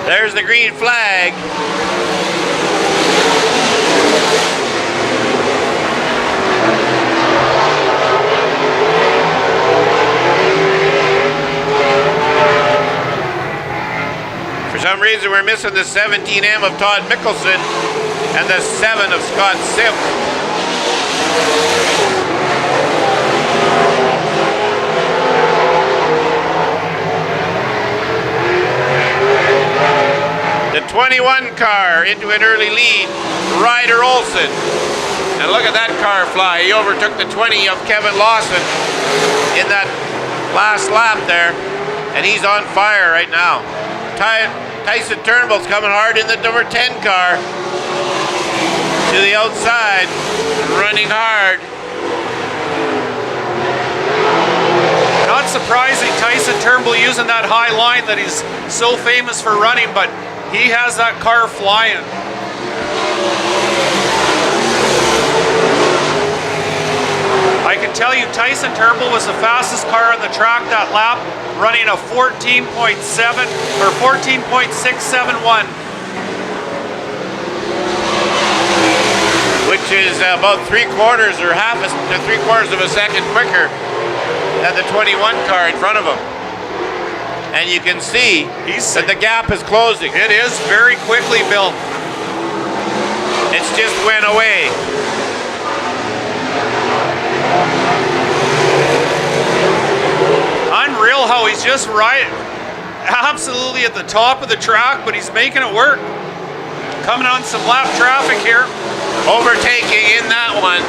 There's the green flag. For some reason, we're missing the 17M of Todd Mickelson and the 7 of Scott Simp. The 21 car into an early lead, Ryder Olson. And look at that car fly. He overtook the 20 of Kevin Lawson in that last lap there, and he's on fire right now. Tyson Turnbull's coming hard in the number 10 car to the outside, running hard. Not surprising, Tyson Turnbull using that high line that he's so famous for running, but he has that car flying. I can tell you Tyson Turnbull was the fastest car on the track that lap, running a 14.7 or 14.671. Which is about 3/4 or half to 3/4 of a second quicker than the 21 car in front of him. And you can see that the gap is closing. It is very quickly, Bill. It's just went away. Unreal how he's just right, absolutely at the top of the track, but he's making it work. Coming on some lap traffic here. Overtaking in that one,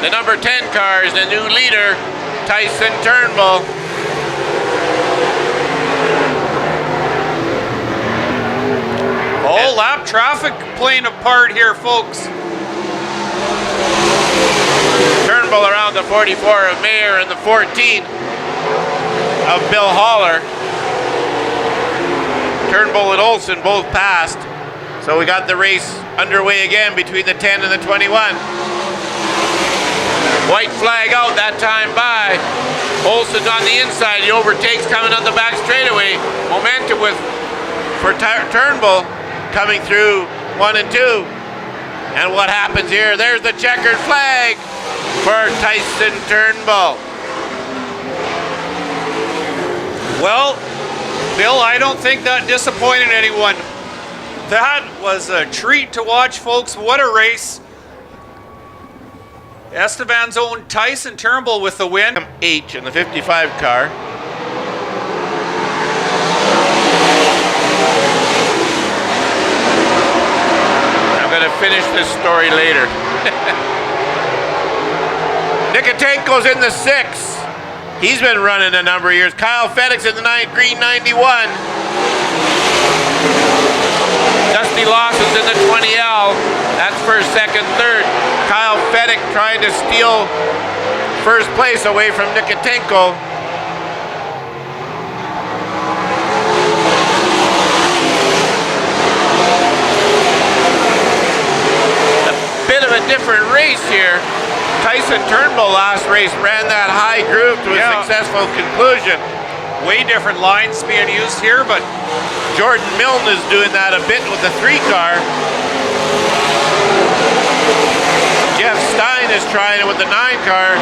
the number 10 car is the new leader, Tyson Turnbull. Oh, lap traffic playing a part here, folks. Turnbull around the 44 of Mayer and the 14 of Bill Haller. Turnbull and Olson both passed. So we got the race underway again between the 10 and the 21. White flag out that time by. Olson's on the inside. He overtakes coming on the back straightaway. Momentum for Turnbull coming through 1 and 2. And what happens here? There's the checkered flag for Tyson Turnbull. Well, Bill, I don't think that disappointed anyone. That was a treat to watch, folks. What a race. Esteban's own Tyson Turnbull with the win. H in the 55 car. I'm going to finish this story later. Nikotenko's in the 6. He's been running a number of years. Kyle Fedix in the green 91. Dusty Lawson's in the 20L. That's first, second, third. Kyle Fedix trying to steal first place away from Nikotenko. A bit of a different race here. Tyson Turnbull last race ran that high groove to a successful conclusion. Way different lines being used here, but Jordan Milne is doing that a bit with the 3 car. Jeff Stein is trying it with the 9 car.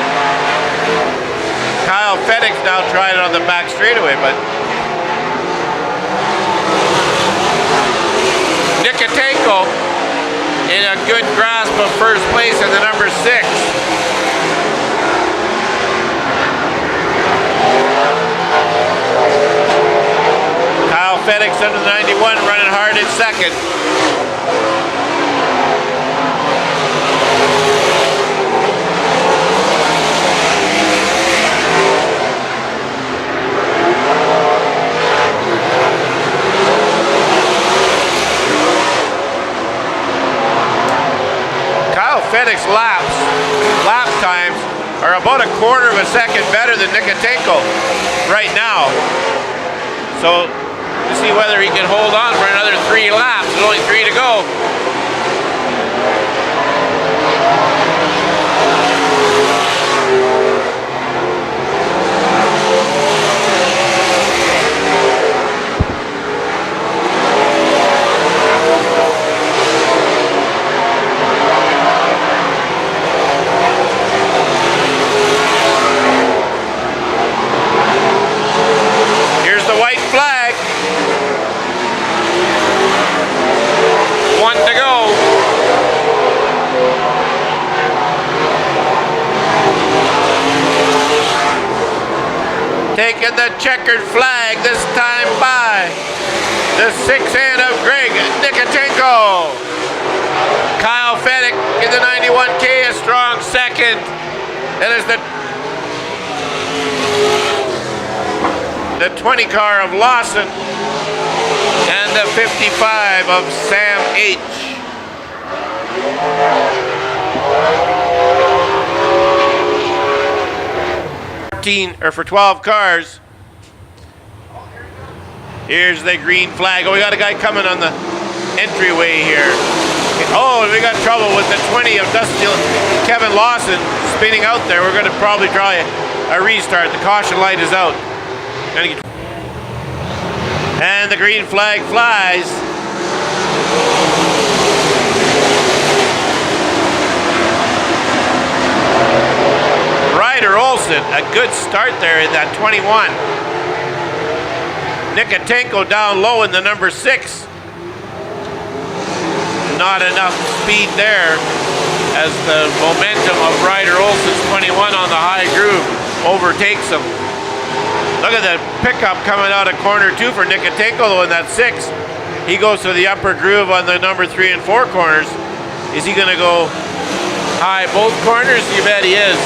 Kyle Fedix now trying it on the back straightaway, but Nikotenko in a good grasp of first place in the number 6. Kyle Fedix under the 91 running hard in second. Kyle Fedix lap times are about 1/4 of a second better than Nikotenko right now. So to see whether he can hold on for another 3 laps. There's only 3 to go. taking the checkered flag this time by the 6-8 of Greg Nikatenko. Kyle Fedek in the 91K, a strong second. That is the 20 car of Lawson and the 55 of Sam H. For 12 cars. Here's the green flag. Oh, we got a guy coming on the entryway here. Oh, we got trouble with the 20 of Kevin Lawson spinning out there. We're going to probably try a restart. The caution light is out. And the green flag flies. Ryder Olson, a good start there in that 21. Nikatenko down low in the number 6. Not enough speed there as the momentum of Ryder Olson's 21 on the high groove overtakes him. Look at the pickup coming out of corner 2 for Nikatenko though in that 6. He goes to the upper groove on the number 3 and 4 corners. Is he going to go high both corners? You bet he is.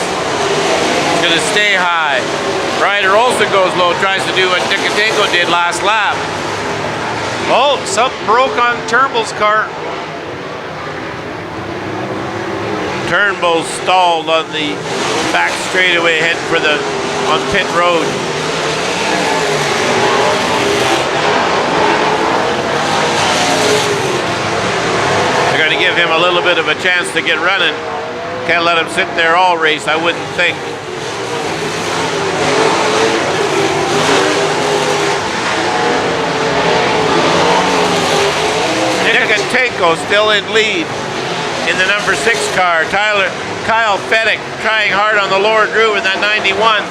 He's going to stay high. Ryder Olson goes low, tries to do what Nikatenko did last lap. Oh, something broke on Turnbull's car. Turnbull stalled on the back straightaway heading for on pit road. They're going to give him a little bit of a chance to get running. Can't let him sit there all race, I wouldn't think. Nikatenko still in lead in the number 6 car. Kyle Fedek trying hard on the lower groove in that 91.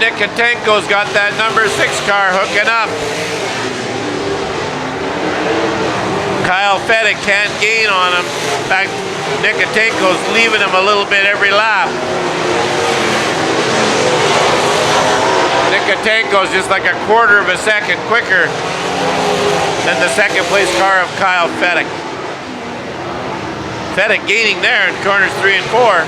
Nikatenko's got that number 6 car hooking up. Kyle Fedek can't gain on him. In fact, Nikatenko's leaving him a little bit every lap. Nikatenko's just like a quarter of a second quicker than the second place car of Kyle Fedek. Fedek gaining there in corners 3 and 4.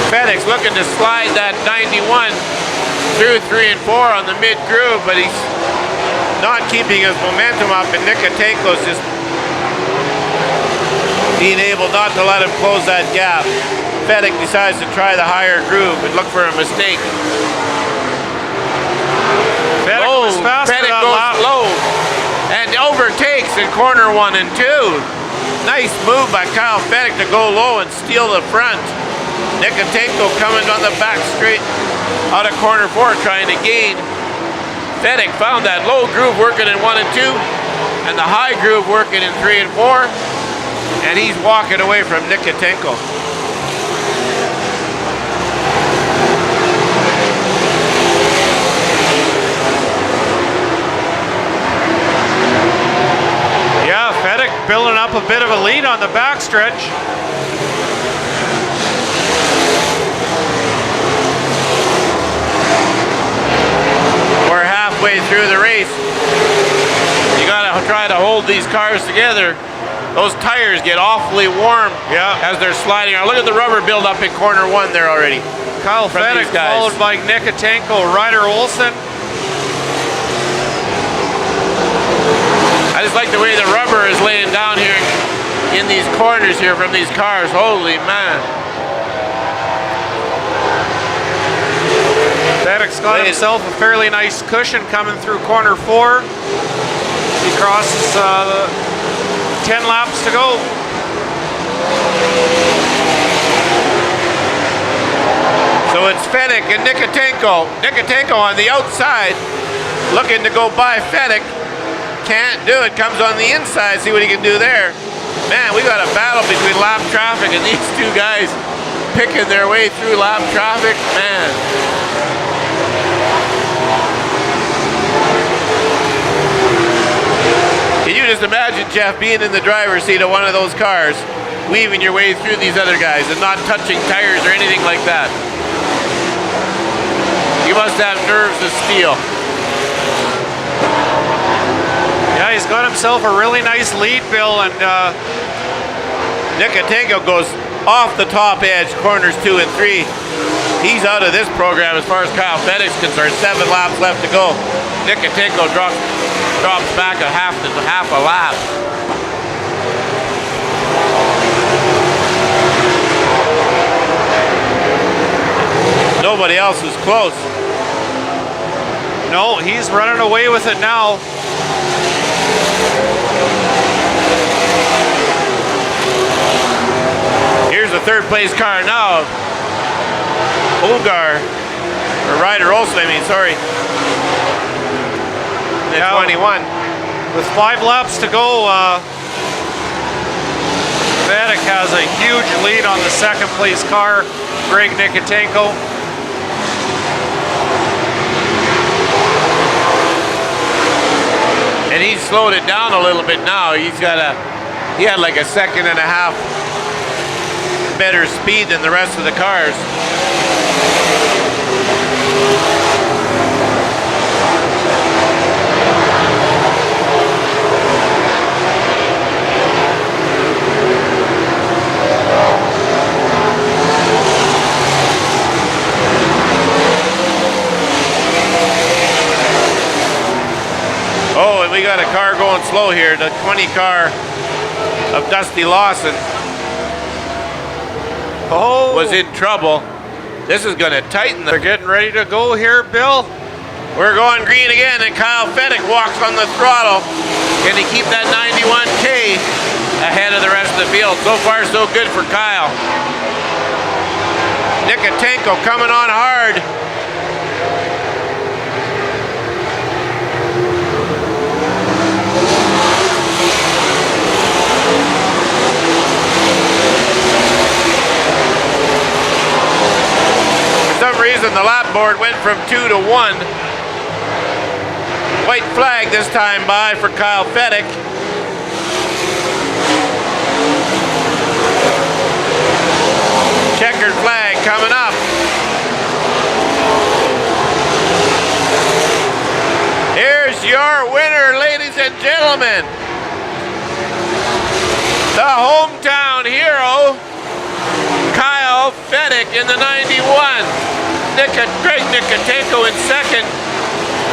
Fedek's looking to slide that 91 through 3 and 4 on the mid groove, but he's not keeping his momentum up, and Nikatenko's just being able not to let him close that gap. Fedek decides to try the higher groove and look for a mistake. Fedek was fast Fedek goes low and overtakes in corner 1 and 2. Nice move by Kyle Fedek to go low and steal the front. Nikatenko coming on the back straight out of corner 4 trying to gain. Fedek found that low groove working in 1 and 2 and the high groove working in 3 and 4, and he's walking away from Nikatenko. Yeah, Fedek building up a bit of a lead on the backstretch. We're halfway through the race. You gotta try to hold these cars together. Those tires get awfully warm as they're sliding. Look at the rubber build up in corner 1 there already. Kyle Fedek followed by Nikatenko, Ryder Olson. I just like the way the rubber is laying down here in these corners here from these cars. Holy man. Fedek's got himself a fairly nice cushion coming through corner 4. He crosses 10 laps to go. So it's Fedek and Nikitenko. Nikitenko on the outside, looking to go by Fedek. Can't do it. Comes on the inside. See what he can do there. Man, we got a battle between lap traffic and these two guys picking their way through lap traffic. Man. Can you just imagine, Jeff, being in the driver's seat of one of those cars, weaving your way through these other guys and not touching tires or anything like that? You must have nerves of steel. Yeah, he's got himself a really nice lead, Bill, and Nikitenko goes off the top edge, corners 2 and 3. He's out of this program as far as Kyle Fedek's concerned. 7 laps left to go. Nikitenko drops back a half a lap. Nobody else is close. no, he's running away with it now. Here's the third place car now. Olgar, or Ryder Olsen, sorry. The 21. With 5 laps to go, Fedek has a huge lead on the second place car, Greg Nikitenko. And he's slowed it down a little bit now. He had like a second and a half better speed than the rest of the cars. Oh, and we got a car going slow here, the 20 car of Dusty Lawson. Oh, Was in trouble. This is going to tighten they're getting ready to go here, Bill. We're going green again, and Kyle Fedek walks on the throttle. Can he keep that 91K ahead of the rest of the field? So far, so good for Kyle. Nikitenko coming on hard. For some reason, the lap board went from 2 to 1. White flag this time by for Kyle Fedek. Checkered flag coming up. Here's your winner, ladies and gentlemen. The hometown hero, Kyle Fedek in the 91. Greg Nikitenko in second.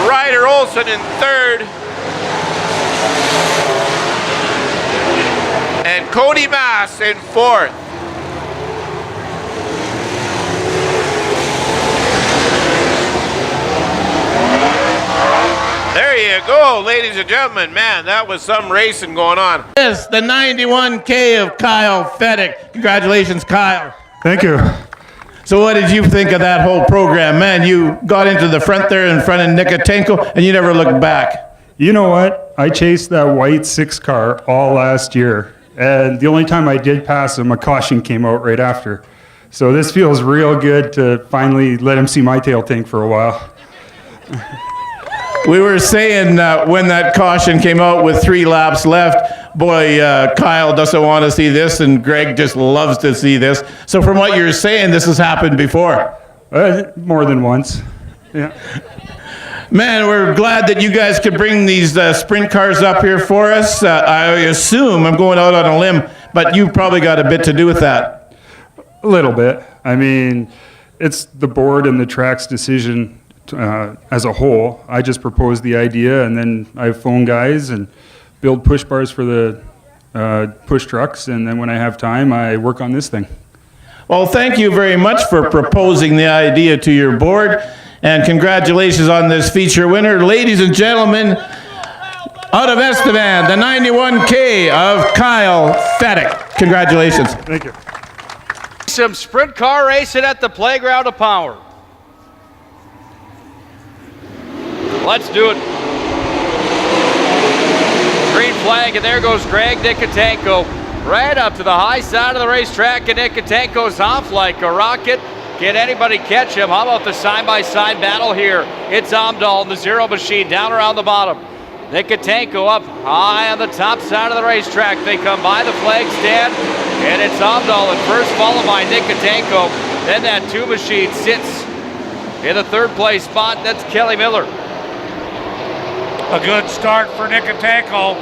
Ryder Olsen in third. And Cody Mass in fourth. There you go, ladies and gentlemen. Man, that was some racing going on. This, the 91K of Kyle Fedek. Congratulations, Kyle. Thank you. So what did you think of that whole program? Man, you got into the front there in front of Nikitenko, and you never looked back. You know what? I chased that white 6 car all last year, and the only time I did pass him, a caution came out right after. So this feels real good to finally let him see my tail tank for a while. We were saying when that caution came out with 3 laps left, boy, Kyle doesn't want to see this, and Greg just loves to see this. So from what you're saying, this has happened before. More than once. Yeah. Man, we're glad that you guys could bring these sprint cars up here for us. I assume, I'm going out on a limb, but you probably got a bit to do with that. A little bit. I mean, it's the board and the track's decision as a whole. I just proposed the idea, and then I phone guys and build push bars for the push trucks, and then when I have time, I work on this thing. Well, thank you very much for proposing the idea to your board, and congratulations on this feature winner. Ladies and gentlemen, Out of Estevan, the 91K of Kyle Fedek. Congratulations. Thank you. Some sprint car racing at the Playground of Power. Let's do it. Green flag, and there goes Greg Nikotenko. Right up to the high side of the racetrack, and Nikotenko's off like a rocket. Can anybody catch him? How about the side-by-side battle here? It's Amdahl in the Zero Machine down around the bottom. Nikotenko up high on the top side of the racetrack. They come by the flag stand, and it's Amdahl at first, followed by Nikotenko. Then that two machine sits in the third place spot. That's Kelly Miller. A good start for Nikotenko,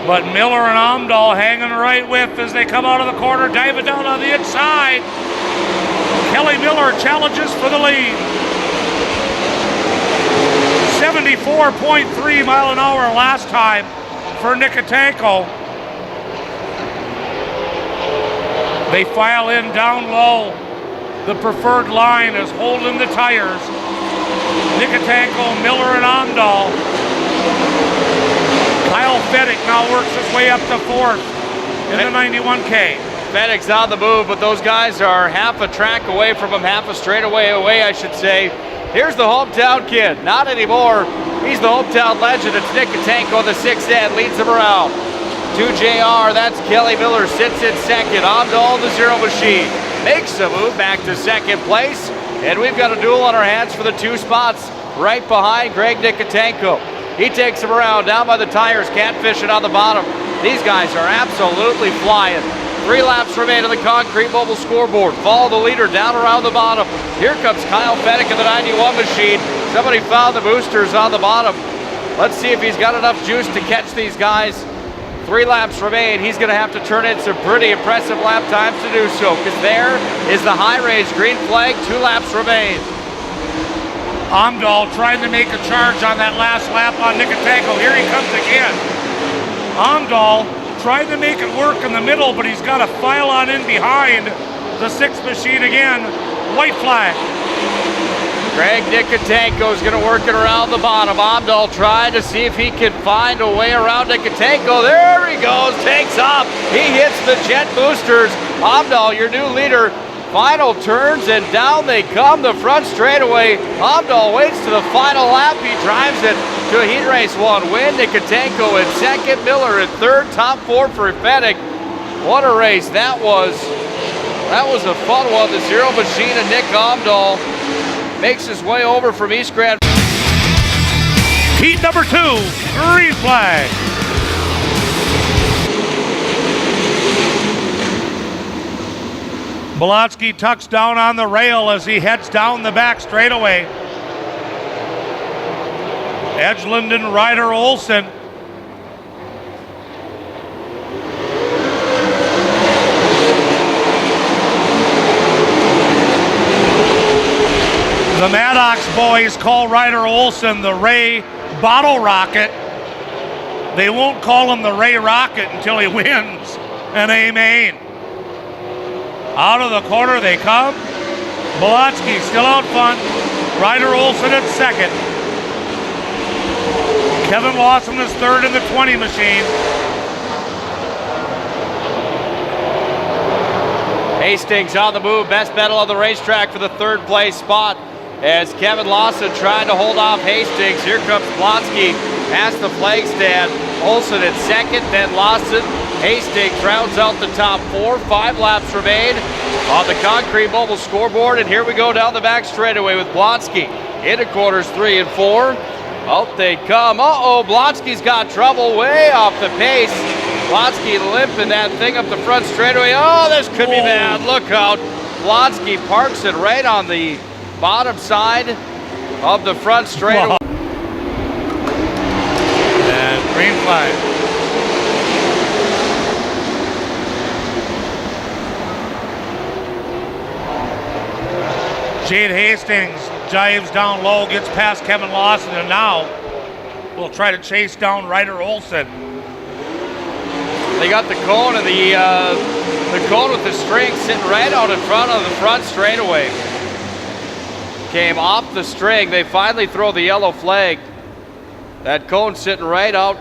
but Miller and Amdahl hanging right with as they come out of the corner, diving down on the inside. Kelly Miller challenges for the lead. 74.3 mile an hour last time for Nikotenko. They file in down low. The preferred line is holding the tires. Nikotenko, Miller, and Amdahl. Kyle Fedek now works his way up to fourth in the 91K. Fedek's on the move, but those guys are half a track away from him, half a straightaway away, I should say. Here's the hometown kid. Not anymore. He's the hometown legend. It's Nikotenko, the 6N, leads him around. 2JR, that's Kelly Miller, sits in second. Amdahl, the Zero Machine, makes a move back to second place. And we've got a duel on our hands for the two spots right behind Greg Nikotenko. He takes him around down by the tires, catfishing on the bottom. These guys are absolutely flying. 3 laps remain on the concrete mobile scoreboard. Follow the leader down around the bottom. Here comes Kyle Fedek in the 91 machine. Somebody found the boosters on the bottom. Let's see if he's got enough juice to catch these guys. 3 laps remain. He's going to have to turn in some pretty impressive lap times to do so, because there is the high-raised green flag. 2 laps remain. Amdahl trying to make a charge on that last lap on Nikotenko. Here he comes again. Amdahl trying to make it work in the middle, but he's got to file on in behind the 6th machine again. White flag. Greg Nikotenko is going to work it around the bottom. Amdahl trying to see if he can find a way around Nikotenko. There he goes, takes off. He hits the jet boosters. Amdahl, your new leader. Final turns, and down they come the front straightaway. Amdahl waits to the final lap. He drives it to a heat race 1 win. Nikotenko in second, Miller in third, top 4 for Fedek. What a race that was. That was a fun one. The Zero Machine and Nick Amdahl makes his way over from East Grand. Heat number 2, green flag. Bolotsky tucks down on the rail as he heads down the back straightaway. Edgeland and Ryder Olsen. The Maddox boys call Ryder Olsen the Ray Bottle Rocket. They won't call him the Ray Rocket until he wins an A main. Out of the corner they come. Bolotsky still out front. Ryder Olsen at second. Kevin Lawson is third in the 20 machine. Hastings on the move, best battle on the racetrack for the third place spot as Kevin Lawson trying to hold off Hastings. Here comes Blonsky past the flag stand. Olsen at second, then Lawson. Hastings rounds out the top 4. 5 laps remain on the concrete mobile scoreboard, and here we go down the back straightaway with Blonsky into quarters 3 and 4. Out they come. Uh-oh, Blonsky's got trouble way off the pace. Blonsky limping that thing up the front straightaway. Oh, this could be bad. Look out. Blonsky parks it right on the bottom side of the front straightaway. And green flag. Jade Hastings jives down low, gets past Kevin Lawson, and now will try to chase down Ryder Olsen. They got the cone and the cone with the string sitting right out in front of the front straightaway. Came off the string. They finally throw the yellow flag. That cone sitting right out.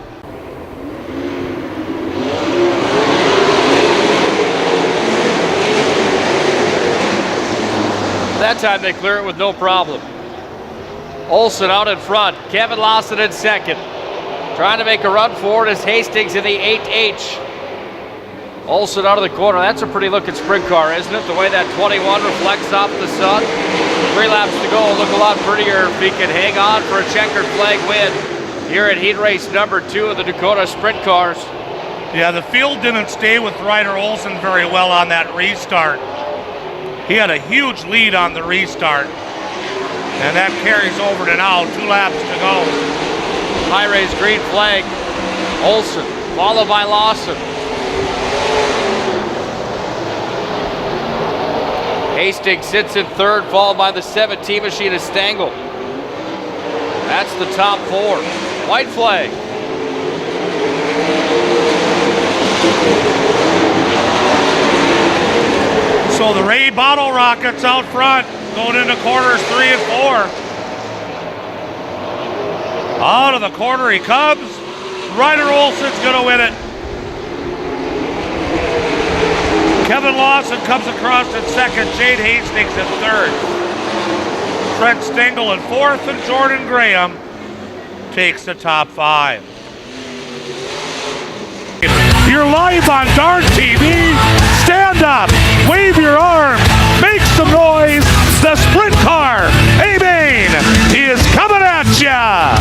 That time they clear it with no problem. Olson out in front. Kevin Lawson in second. Trying to make a run forward is Hastings in the 8H. Olson out of the corner. That's a pretty looking sprint car, isn't it? The way that 21 reflects off the sun. 3 laps to go. Look a lot prettier if he can hang on for a checkered flag win here at heat race number 2 of the Dakota Sprint Cars. Yeah, the field didn't stay with Ryder Olson very well on that restart. He had a huge lead on the restart. And that carries over to now, 2 laps to go. High raised green flag. Olson, followed by Lawson. Hastings sits in third, followed by the 17 machine of Stengel. That's the top 4. White flag. So the Ray Bottle Rockets out front, going into corners 3 and 4. Out of the corner he comes. Ryder Olson's gonna win it. Kevin Lawson comes across in second, Shane Hastings in third. Trent Stengel in fourth, and Jordan Graham takes the top 5. You're live on Dark TV. Stand up, wave your arms, make some noise. The sprint car, A-Main, is coming at ya.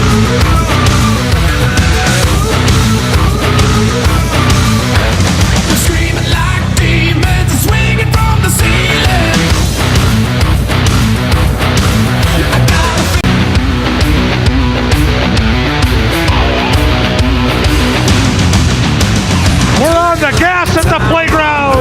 We're on the gas at the playground.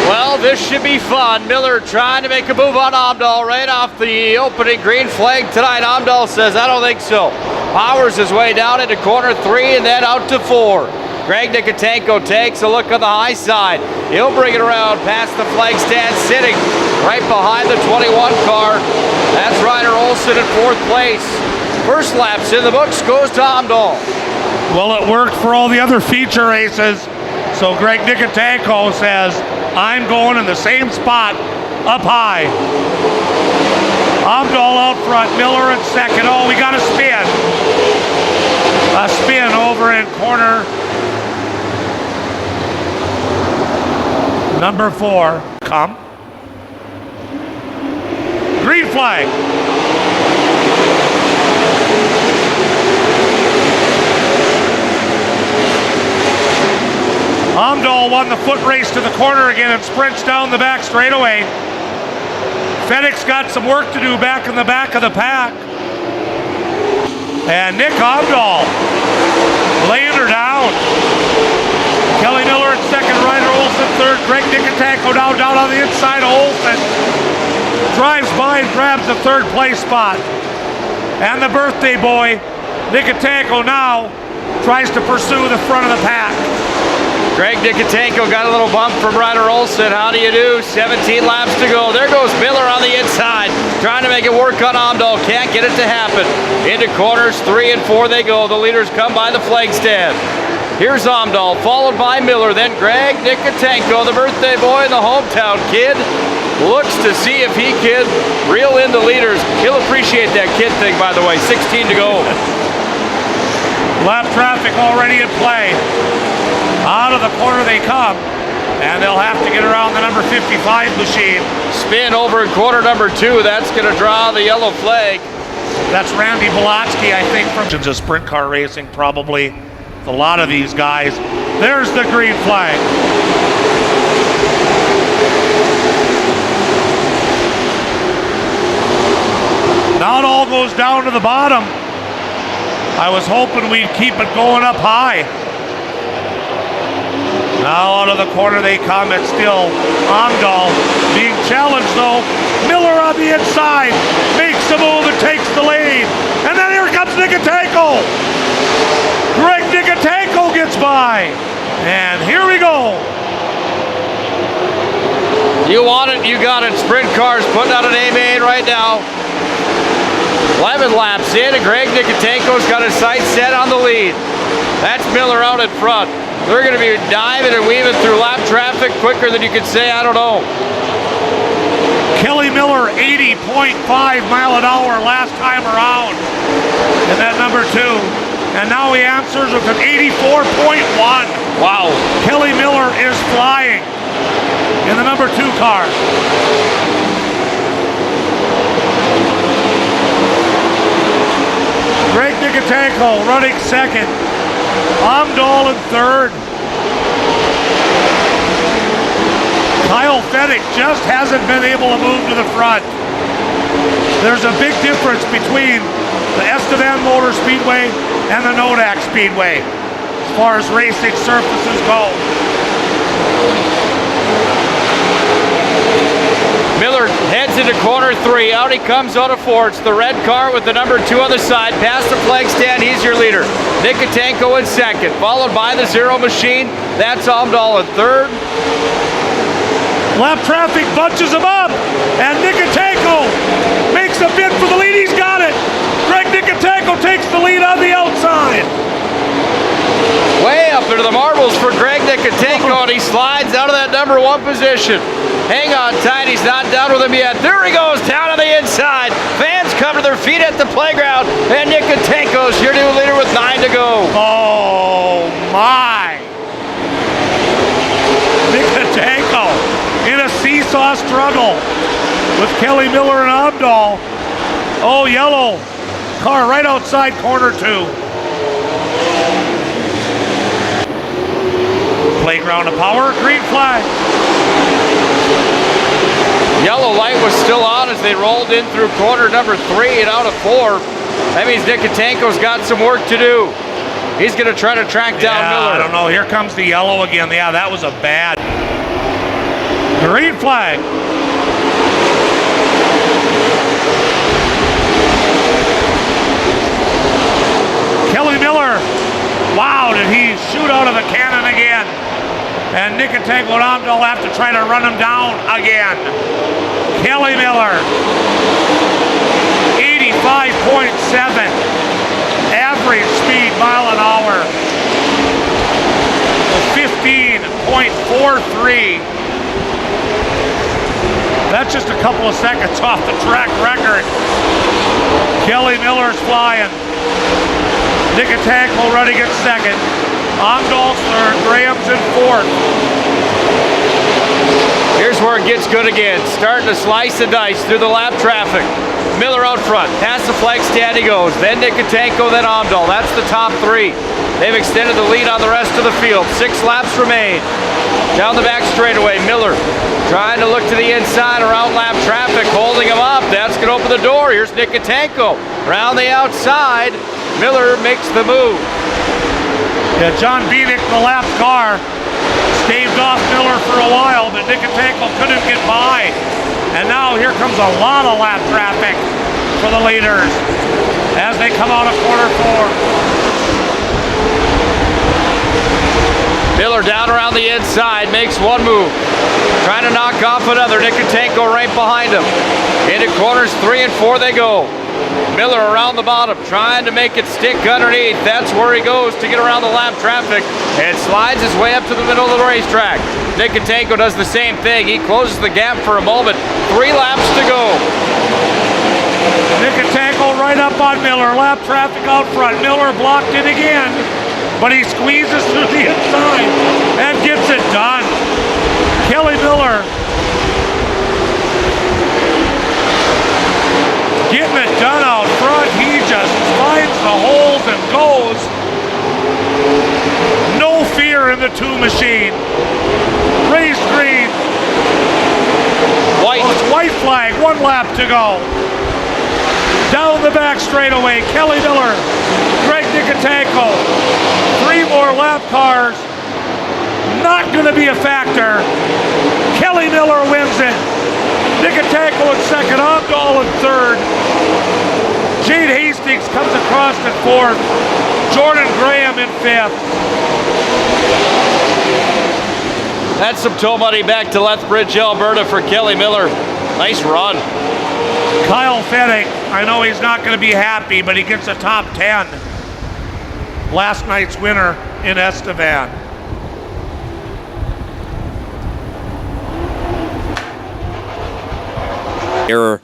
Well, this should be fun. Miller trying to make a move on Omdahl right off the opening green flag tonight. Omdahl says, I don't think so. Powers his way down into corner 3 and then out to 4. Greg Nicotanko takes a look on the high side. He'll bring it around past the flag stand, sitting right behind the 21 car. That's Ryder Olson in 4th place. First laps in the books goes to Omdahl. Well, it worked for all the other feature races. So Greg Nicotanko says, I'm going in the same spot, up high. Omdahl out front, Miller in second. Oh, we got a spin. A spin over in corner number 4. Come. Green flag. Omdahl won the foot race to the corner again and sprints down the back straightaway. FedEx got some work to do back in the back of the pack. And Nick Omdahl laying her down. Kelly Miller in second, Ryder Olson third, Greg Nicotanko now down on the inside of Olson. Drives by and grabs the 3rd place spot. And the birthday boy, Nicotanko now tries to pursue the front of the pack. Greg Nicotanko got a little bump from Ryder Olson. How do you do? 17 laps to go. There goes Miller on the inside, trying to make it work on Omdahl. Can't get it to happen. Into corners 3 and 4 they go. The leaders come by the flag stand. Here's Omdahl, followed by Miller, then Greg Nicotanko, the birthday boy and the hometown kid. Looks to see if he can reel in the leaders. He'll appreciate that kid thing, by the way. 16 to go. Lap traffic already in play. Out of the corner they come, and they'll have to get around the number 55 machine. Spin over in corner number 2. That's going to draw the yellow flag. That's Randy Bolotsky, I think, from a sprint car racing, probably a lot of these guys. There's the green flag. Now it all goes down to the bottom. I was hoping we'd keep it going up high. Now out of the corner they come. It's still Omdahl being challenged though. Miller on the inside makes the move and takes the lead. And then here comes Nicotanko. Greg Nicotanko gets by. And here we go. You want it, you got it. Sprint cars putting out an A-Main right now. 11 laps in, and Greg Nikotenko's got his sights set on the lead. That's Miller out in front. They're going to be diving and weaving through lap traffic quicker than you could say, I don't know. Kelly Miller, 80.5 mile an hour last time around in that number 2. And now he answers with an 84.1. Wow. Kelly Miller is flying in the number 2 car. Greg Nikotenko running second. Amdahl in third. Kyle Fettig just hasn't been able to move to the front. There's a big difference between the Estevan Motor Speedway and the Nodak Speedway as far as racing surfaces go. Miller heads into corner 3. Out he comes out of 4. It's the red car with the number 2 on the side. Past the flag stand, he's your leader. Nikotenko in second, followed by the Zero Machine. That's Amdahl in third. Lap traffic bunches him up, and Nikotenko makes a bid for the lead. He's got it. Greg Nikotenko takes the lead on the outside. Way up into the marbles for Greg Nikotenko, and he slides out of that number 1 position. Hang on tight, he's not down with him yet. There he goes, down on the inside. Fans cover their feet at the playground, and Nikotenko's your new leader with 9 to go. Oh my. Nikotenko in a seesaw struggle with Kelly Miller and Amdahl. Oh, yellow car right outside corner 2. Playground of power, green flag. Yellow light was still on as they rolled in through corner number 3 and out of 4. That means Nikotenko's got some work to do. He's going to try to track down Miller. I don't know. Here comes the yellow again. Yeah, that was a bad. Green flag. Kelly Miller. Wow, did he shoot out of the cannon again? And Nikotenko and Amdahl have to try to run him down again. Kelly Miller, 85.7 average speed mile an hour. 15.43. That's just a couple of seconds off the track record. Kelly Miller's flying. Nikotenko running at second. Amdahl's third, Graham's in fourth. Here's where it gets good again. Starting to slice and dice through the lap traffic. Miller out front, past the flag stand he goes. Then Nikotenko, then Amdahl. That's the top 3. They've extended the lead on the rest of the field. 6 laps remain. Down the back straightaway, Miller trying to look to the inside around lap traffic, holding him up. That's going to open the door. Here's Nikotenko. Around the outside, Miller makes the move. Yeah, John Bieniek, the lap car, staved off Miller for a while, but Nikotenko couldn't get by. And now here comes a lot of lap traffic for the leaders as they come out of corner 4. Miller down around the inside, makes one move. Trying to knock off another. Nikotenko right behind him. Into corners 3 and 4 they go. Miller around the bottom, trying to make it stick underneath. That's where he goes to get around the lap traffic and slides his way up to the middle of the racetrack. Nikotenko does the same thing. He closes the gap for a moment. 3 laps to go. Nikotenko right up on Miller. Lap traffic out front. Miller blocked it again, but he squeezes through the inside and gets it done. Kelly Miller getting it done out front. He just finds the holes and goes. No fear in the 2 machine. Raised green. White. Oh, it's white flag. 1 lap to go. Down the back straightaway, Kelly Miller, Greg Nikotenko. 3 more lap cars. Not going to be a factor. Kelly Miller wins it. Nikotenko in second, Amdahl in third. Jade Hastings comes across in fourth. Jordan Graham in fifth. That's some tow money back to Lethbridge, Alberta for Kelly Miller. Nice run. Kyle Fettig, I know he's not going to be happy, but he gets a top 10. Last night's winner in Estevan. They're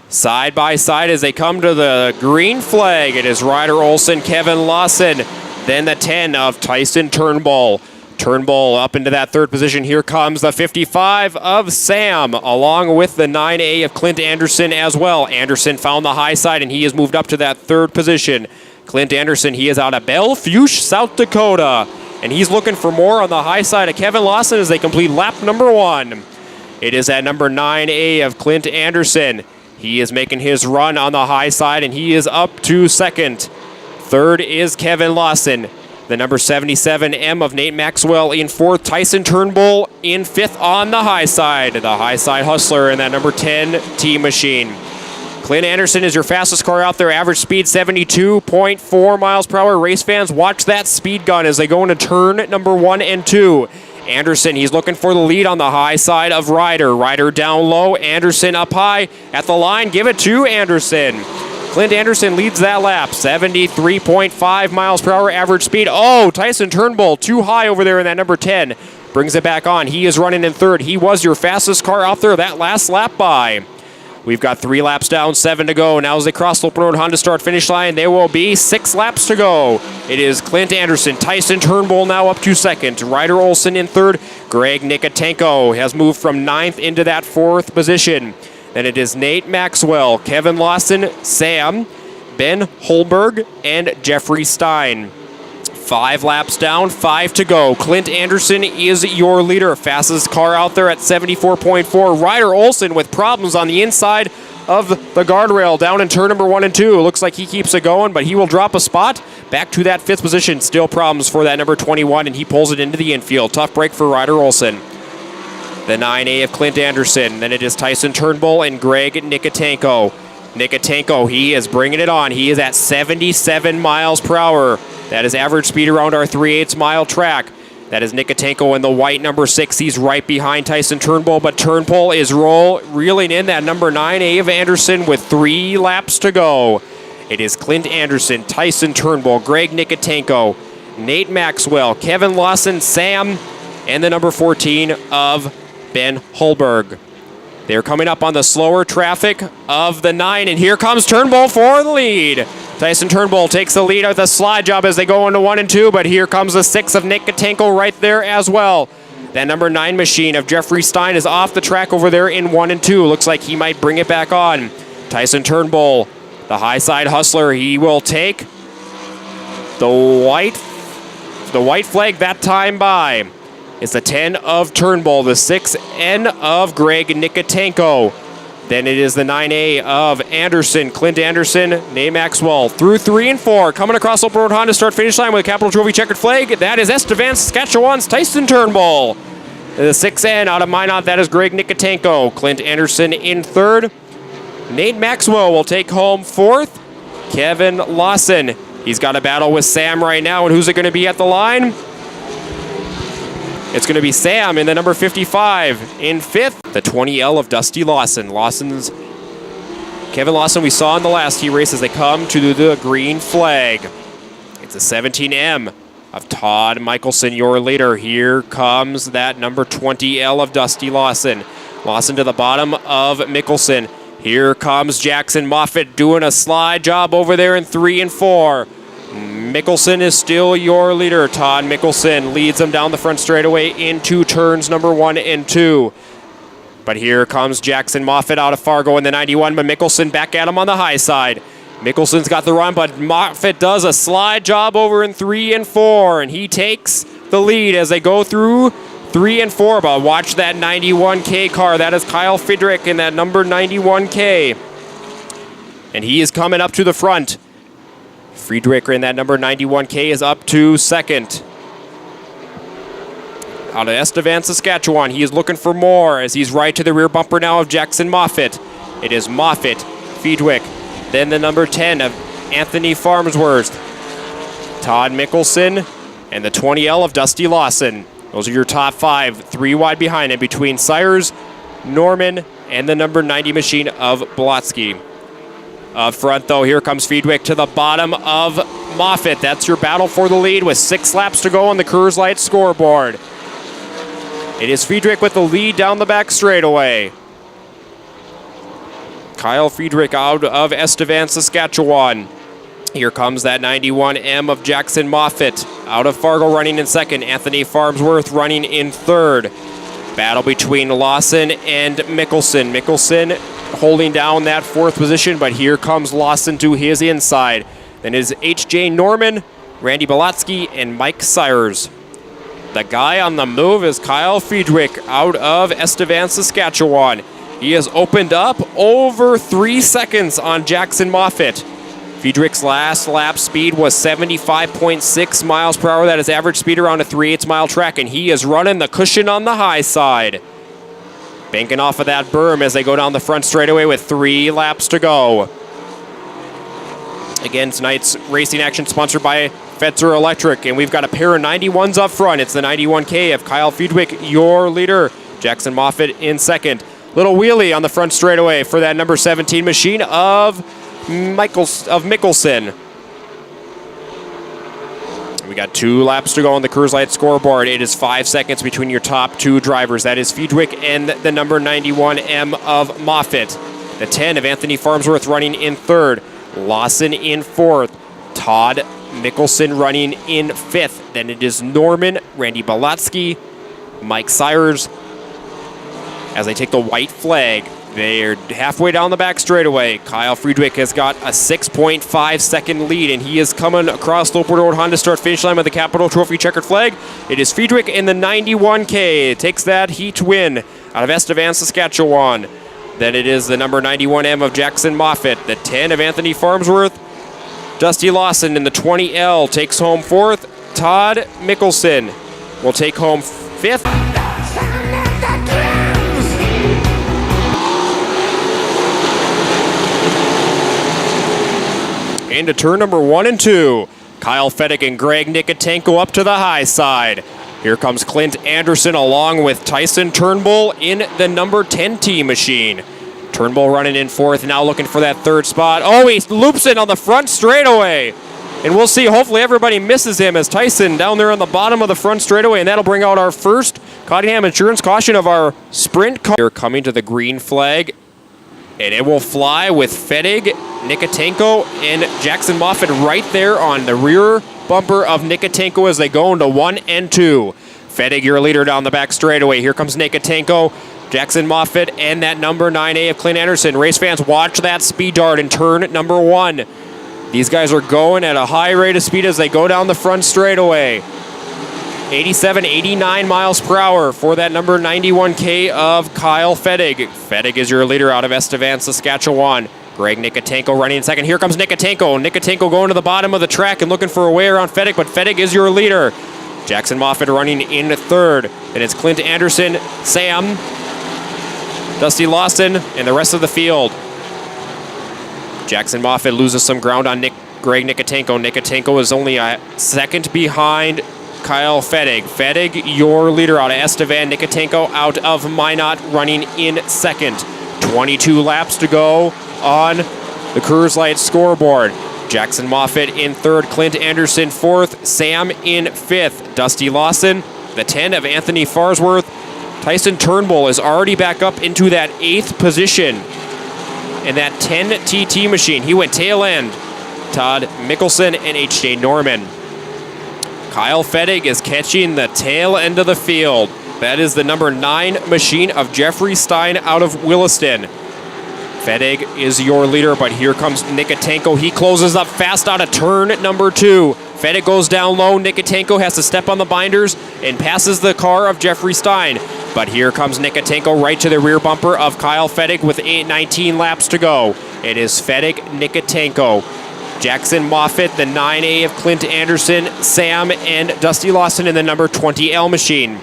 side by side as they come to the green flag. It is Ryder Olson, Kevin Lawson, then the 10 of Tyson Turnbull. Turnbull up into that third position. Here comes the 55 of Sam, along with the 9A of Clint Anderson as well. Anderson found the high side, and he has moved up to that third position. Clint Anderson, he is out of Belfuge, South Dakota, and he's looking for more on the high side of Kevin Lawson as they complete lap number 1. It is at number 9A of Clint Anderson. He is making his run on the high side, and he is up to second. Third is Kevin Lawson. The number 77M of Nate Maxwell in fourth. Tyson Turnbull in fifth on the high side. The high side hustler in that number 10 Team Machine. Clint Anderson is your fastest car out there. Average speed 72.4 miles per hour. Race fans, watch that speed gun as they go into turn number 1 and 2. Anderson, he's looking for the lead on the high side of Ryder. Ryder down low. Anderson up high at the line. Give it to Anderson. Clint Anderson leads that lap, 73.5 miles per hour average speed. Oh, Tyson Turnbull too high over there in that number 10. Brings it back on. He is running in third. He was your fastest car out there that last lap by. We've got 3 laps down, 7 to go. Now as they cross the open road Honda start finish line, there will be 6 laps to go. It is Clint Anderson, Tyson Turnbull now up to second. Ryder Olson in third. Greg Nikotenko has moved from 9th into that 4th position. Then it is Nate Maxwell, Kevin Lawson, Sam, Ben Holberg, and Jeffrey Stein. 5 laps down, 5 to go. Clint Anderson is your leader. Fastest car out there at 74.4. Ryder Olson with problems on the inside of the guardrail down in turn number 1 and 2. Looks like he keeps it going, but he will drop a spot. Back to that 5th position. Still problems for that number 21, and he pulls it into the infield. Tough break for Ryder Olson. The 9A of Clint Anderson. Then it is Tyson Turnbull and Greg Nikotenko. Nikotenko, he is bringing it on. He is at 77 miles per hour. That is average speed around our 3/8 mile track. That is Nikotenko in the white number 6. He's right behind Tyson Turnbull, but Turnbull is reeling in that number 9A of Anderson with 3 laps to go. It is Clint Anderson, Tyson Turnbull, Greg Nikotenko, Nate Maxwell, Kevin Lawson, Sam, and the number 14 of Ben Holberg. They're coming up on the slower traffic of the 9, and here comes Turnbull for the lead. Tyson Turnbull takes the lead with a slide job as they go into 1 and 2, but here comes the 6 of Nikotenko right there as well. That number 9 machine of Jeffrey Stein is off the track over there in 1 and 2. Looks like he might bring it back on. Tyson Turnbull, the high side hustler, he will take the white flag that time by. It's the 10 of Turnbull, the 6N of Greg Nikotenko. Then it is the 9A of Anderson, Clint Anderson, Nate Maxwell. Through 3 and 4, coming across Open Road Honda start finish line with a Capital Trophy checkered flag. That is Estevan, Saskatchewan's Tyson Turnbull. The 6N out of Minot, that is Greg Nikotenko. Clint Anderson in third. Nate Maxwell will take home 4th. Kevin Lawson, he's got a battle with Sam right now, and who's it going to be at the line? It's going to be Sam in the number 55. In 5th, the 20L of Dusty Lawson. Kevin Lawson, we saw in the last heat race as they come to the green flag. It's a 17M of Todd Michelson, your leader. Here comes that number 20L of Dusty Lawson. Lawson to the bottom of Michelson. Here comes Jackson Moffitt doing a slide job over there in 3 and 4. Mickelson is still your leader. Todd Michelson leads them down the front straightaway into turns number 1 and 2. But here comes Jackson Moffitt out of Fargo in the 91, but Mickelson back at him on the high side. Mickelson's got the run, but Moffitt does a slide job over in 3 and 4, and he takes the lead as they go through 3 and 4. But watch that 91K car. That is Kyle Friedrich in that number 91K. And he is coming up to the front. Friedrich in that number 91K is up to second. Out of Estevan, Saskatchewan, he is looking for more as he's right to the rear bumper now of Jackson Moffitt. It is Moffitt, Friedrich, then the number 10 of Anthony Farnsworth, Todd Michelson, and the 20L of Dusty Lawson. Those are your top 5. 3 wide behind it between Sires, Norman, and the number 90 machine of Blotsky. Up front, though, here comes Fiedwick to the bottom of Moffitt. That's your battle for the lead with 6 laps to go on the Coors Light scoreboard. It is Fiedwick with the lead down the back straightaway. Kyle Fiedwick out of Estevan, Saskatchewan. Here comes that 91M of Jackson Moffitt. Out of Fargo running in second. Anthony Farnsworth running in third. Battle between Lawson and Mickelson. Mickelson holding down that 4th position, but here comes Lawson to his inside. Then is H.J. Norman, Randy Belatsky, and Mike Sires. The guy on the move is Kyle Fiedwick out of Estevan, Saskatchewan. He has opened up over 3 seconds on Jackson Moffitt. Fiedwick's last lap speed was 75.6 miles per hour. That is average speed around a 3/8 mile track, and he is running the cushion on the high side. Banking off of that berm as they go down the front straightaway with 3 laps to go. Again, tonight's racing action sponsored by Fetzer Electric, and we've got a pair of 91s up front. It's the 91K of Kyle Fiedwick, your leader. Jackson Moffitt in second. Little wheelie on the front straightaway for that number 17 machine of Mickelson. We got 2 laps to go on the Coors Light scoreboard. It is 5 seconds between your top 2 drivers. That is Fiedwick and the number 91M of Moffitt. The 10 of Anthony Farnsworth running in third. Lawson in fourth. Todd Mickelson running in fifth. Then it is Norman, Randy Belatsky, Mike Sires as they take the white flag. They're halfway down the back straightaway. Kyle Fiedwick has got a 6.5 second lead, and he is coming across the open road Honda start finish line with the Capital Trophy checkered flag. It is Fiedwick in the 91K. It takes that heat win out of Estevan, Saskatchewan. Then it is the number 91M of Jackson Moffitt. The 10 of Anthony Farnsworth. Dusty Lawson in the 20L takes home fourth. Todd Mickelson will take home fifth. Into turn number 1 and 2. Kyle Fettig and Greg Nikotenko up to the high side. Here comes Clint Anderson along with Tyson Turnbull in the number 10T machine. Turnbull running in fourth, now looking for that 3rd spot. Oh, he loops in on the front straightaway. And we'll see, hopefully everybody misses him as Tyson down there on the bottom of the front straightaway, and that'll bring out our first Cottingham Insurance caution of our sprint car. They're coming to the green flag. And it will fly with Fettig, Nikotenko, and Jackson Moffitt right there on the rear bumper of Nikotenko as they go into 1 and 2. Fettig, your leader down the back straightaway. Here comes Nikotenko, Jackson Moffitt, and that number 9A of Clint Anderson. Race fans, watch that speed dart in turn number 1. These guys are going at a high rate of speed as they go down the front straightaway. 87, 89 miles per hour for that number 91K of Kyle Fettig. Fettig is your leader out of Estevan, Saskatchewan. Greg Nikotenko running in second. Here comes Nikotenko. Nikotenko going to the bottom of the track and looking for a way around Fettig, but Fettig is your leader. Jackson Moffitt running in third. And it's Clint Anderson, Sam, Dusty Lawson, and the rest of the field. Jackson Moffitt loses some ground on Greg Nikotenko. Nikotenko is only a second behind Kyle Fettig. Fettig, your leader out of Estevan. Nikotenko out of Minot running in second. 22 laps to go on the Coors Light scoreboard. Jackson Moffitt in third. Clint Anderson fourth. Sam in fifth. Dusty Lawson, the 10 of Anthony Farnsworth. Tyson Turnbull is already back up into that 8th position in that 10TT machine. He went tail end. Todd Mickelson and H.J. Norman. Kyle Fettig is catching the tail end of the field. That is the number 9 machine of Jeffrey Stein out of Williston. Fettig is your leader, but here comes Nikotenko. He closes up fast out of turn number 2. Fettig goes down low. Nikotenko has to step on the binders and passes the car of Jeffrey Stein. But here comes Nikotenko right to the rear bumper of Kyle Fettig with 19 laps to go. It is Fettig, Nikotenko, Jackson Moffitt, the 9A of Clint Anderson, Sam, and Dusty Lawson in the number 20L machine.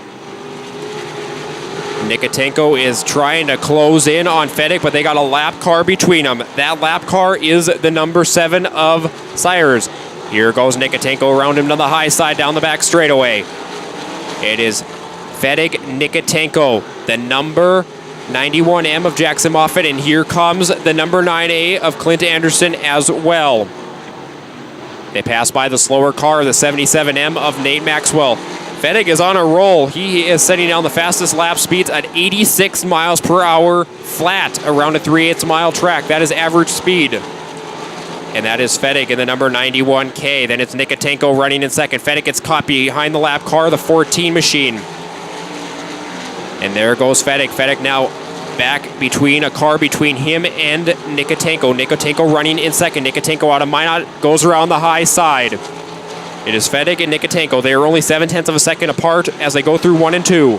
Nikotenko is trying to close in on Fettig, but they got a lap car between them. That lap car is the number 7 of Sires. Here goes Nikotenko around him to the high side down the back straightaway. It is Fettig, Nikotenko, the number 91M of Jackson Moffett, and here comes the number 9A of Clint Anderson as well. They pass by the slower car, the 77M of Nate Maxwell. Fettig is on a roll. He is setting down the fastest lap speeds at 86 miles per hour flat around a 3/8 mile track. That is average speed. And that is Fettig in the number 91K. Then it's Nikotenko running in second. Fettig gets caught behind the lap car, the 14 machine. And there goes Fettig. Fettig now back between a car between him and Nikotenko. Nikotenko running in second. Nikotenko out of Minot goes around the high side. It is Fettig and Nikotenko. They are only 0.7 of a second apart as they go through 1 and 2.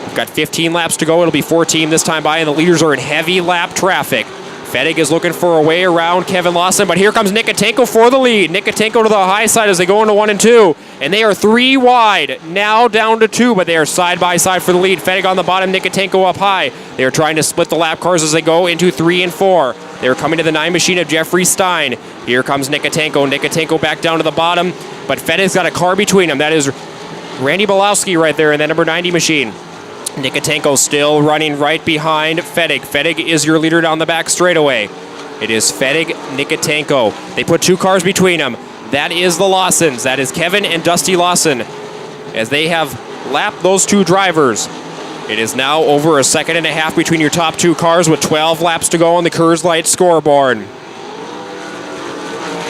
We've got 15 laps to go. It'll be 14 this time by, and the leaders are in heavy lap traffic. Fettig is looking for a way around Kevin Lawson, but here comes Nikotenko for the lead. Nikotenko to the high side as they go into 1 and 2, and they are 3 wide, now down to 2, but they are side by side for the lead. Fettig on the bottom, Nikotenko up high. They are trying to split the lap cars as they go into 3 and 4. They are coming to the 9 machine of Jeffrey Stein. Here comes Nikotenko. Nikotenko back down to the bottom, but Fettig's got a car between them. That is Randy Belowski right there in that number 90 machine. Nikotenko still running right behind Fettig. Fettig is your leader down the back straightaway. It is Fettig, Nikotenko. They put 2 cars between them. That is the Lawsons. That is Kevin and Dusty Lawson. As they have lapped those 2 drivers. It is now over 1.5 seconds between your top 2 cars with 12 laps to go on the Coors Light scoreboard.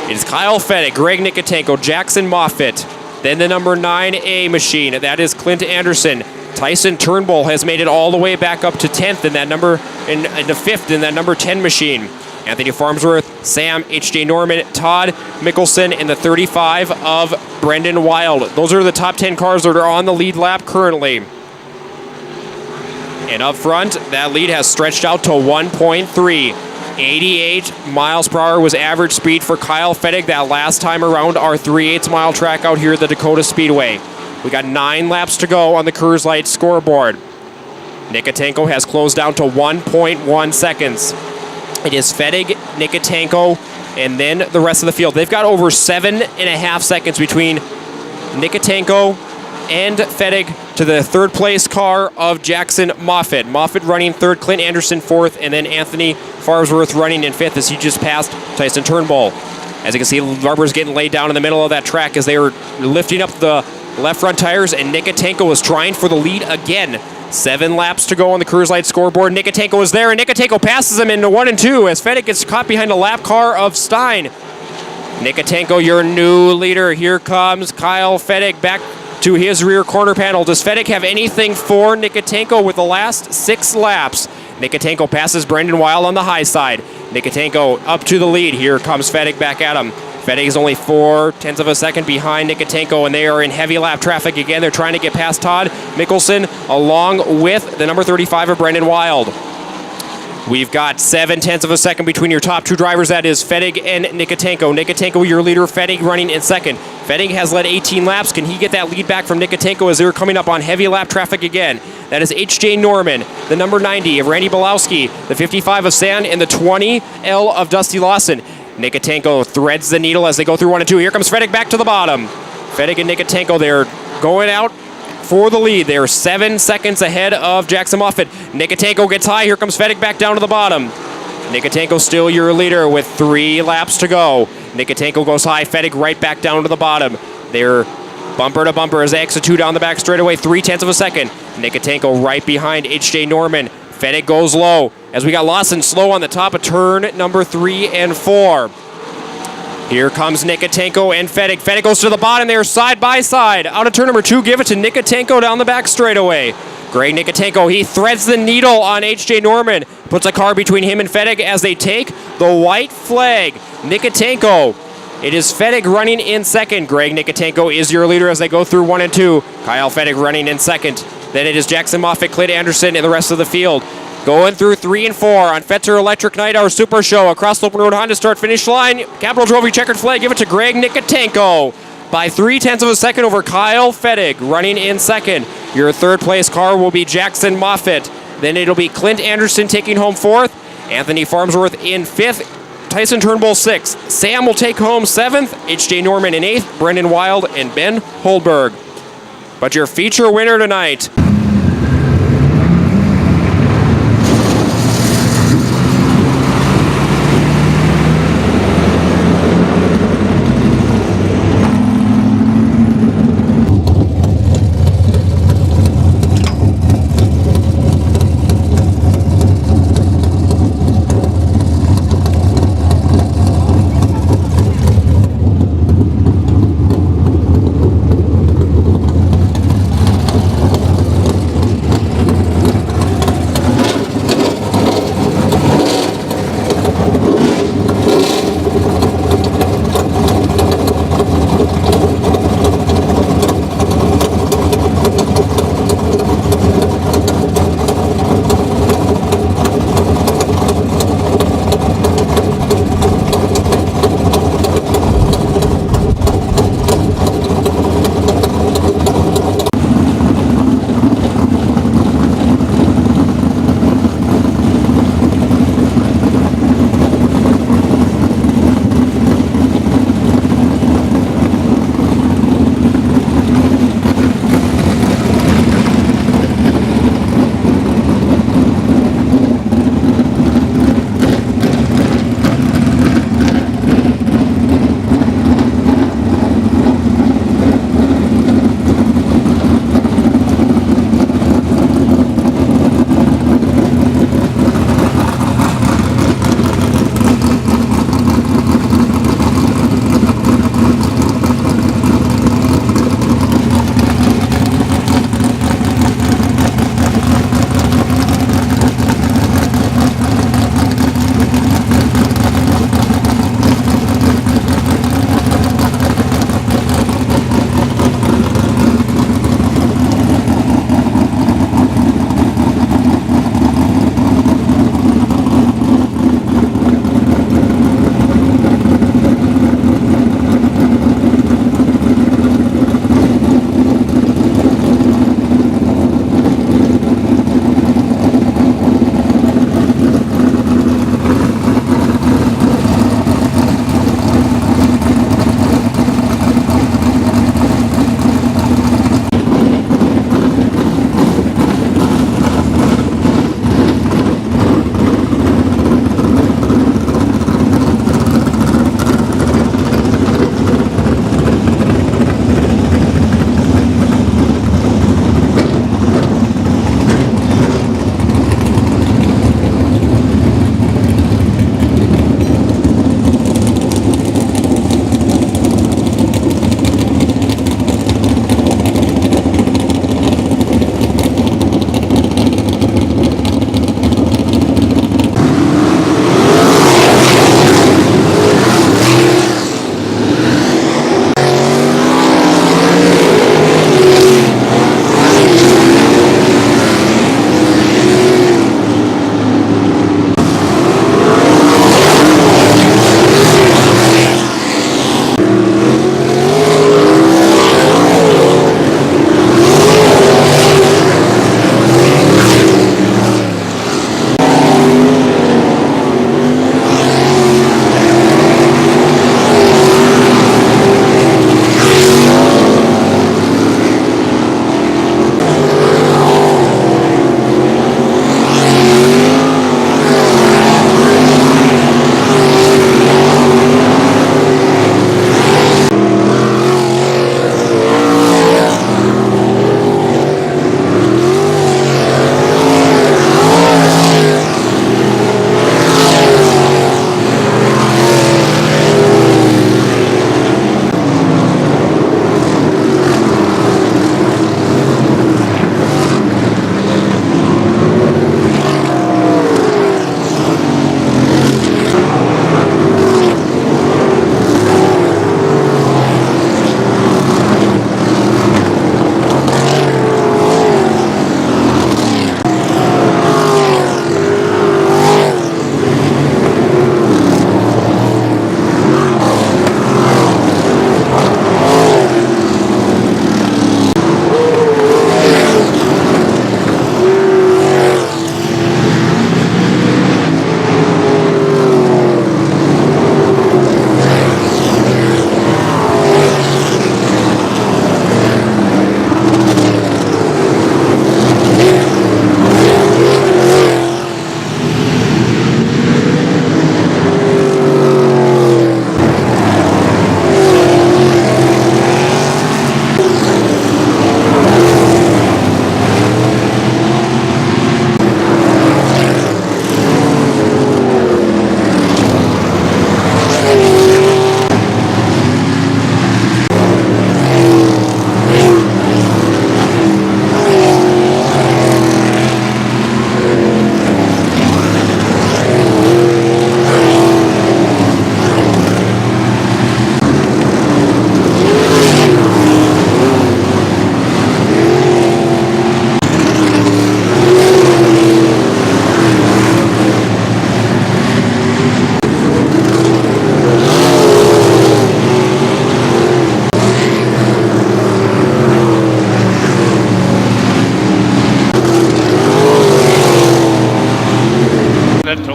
It is Kyle Fettig, Greg Nikotenko, Jackson Moffett. Then the number 9A machine. That is Clint Anderson. Tyson Turnbull has made it all the way back up to 10th in that number, in the 5th in that number 10 machine. Anthony Farmsworth, Sam, H.J. Norman, Todd Mickelson, and the 35 of Brendan Wild. Those are the top 10 cars that are on the lead lap currently. And up front, that lead has stretched out to 1.3. 88 miles per hour was average speed for Kyle Fettig that last time around our 3/8 mile track out here at the Dakota Speedway. We got 9 laps to go on the Coors Light scoreboard. Nikotenko has closed down to 1.1 seconds. It is Fettig, Nikotenko, and then the rest of the field. They've got over 7.5 seconds between Nikotenko and Fettig to the 3rd place car of Jackson Moffett. Moffett running 3rd, Clint Anderson 4th, and then Anthony Farnsworth running in 5th as he just passed Tyson Turnbull. As you can see, rubber's getting laid down in the middle of that track as they were lifting up the left front tires, and Nikotenko is trying for the lead again. 7 laps to go on the Coors Light scoreboard. Nikotenko is there, and Nikotenko passes him into 1 and 2 as Fettig gets caught behind a lap car of Stein. Nikotenko, your new leader. Here comes Kyle Fettig back to his rear corner panel. Does Fettig have anything for Nikotenko with the last 6 laps? Nikotenko passes Brendan Wild on the high side. Nikotenko up to the lead. Here comes Fettig back at him. Fettig is only 0.4 of a second behind Nikotenko, and they are in heavy lap traffic again. They're trying to get past Todd Mickelson along with the number 35 of Brendan Wild. We've got 0.7 of a second between your top 2 drivers. That is Fettig and Nikotenko. Nikotenko, your leader. Fettig running in second. Fettig has led 18 laps. Can he get that lead back from Nikotenko as they're coming up on heavy lap traffic again? That is H.J. Norman, the number 90 of Randy Belowski, the 55 of Sand, and the 20L of Dusty Lawson. Nikotenko threads the needle as they go through 1 and 2. Here comes Fettig back to the bottom. Fettig and Nikotenko, they're going out for the lead. They are 7 seconds ahead of Jackson Moffett. Nikotenko gets high. Here comes Fettig back down to the bottom. Nikotenko still your leader with 3 laps to go. Nikotenko goes high. Fettig right back down to the bottom. They're bumper to bumper as they exit 2 down the back straightaway. 0.3 of a second. Nikotenko right behind H.J. Norman. Fettig goes low as we got Lawson slow on the top of turn number 3 and 4. Here comes Nikotenko and Fettig. Fettig goes to the bottom. They are side by side. Out of turn number 2, give it to Nikotenko down the back straightaway. Greg Nikotenko, he threads the needle on H.J. Norman. Puts a car between him and Fettig as they take the white flag. Nikotenko. It is Fettig running in second. Greg Nikotenko is your leader as they go through 1 and 2. Kyle Fettig running in second. Then it is Jackson Moffett, Clint Anderson, and the rest of the field. Going through 3 and 4 on Fetzer Electric Night, our Super Show. Across the open road Honda start finish line. Capital Trophy checkered flag. Give it to Greg Nikotenko by 0.3 of a second over Kyle Fettig, running in second. Your 3rd place car will be Jackson Moffett. Then it'll be Clint Anderson taking home 4th. Anthony Farmsworth in 5th. Tyson Turnbull 6th. Sam will take home 7th. H.J. Norman in 8th. Brendan Wild and Ben Holdberg. But your feature winner tonight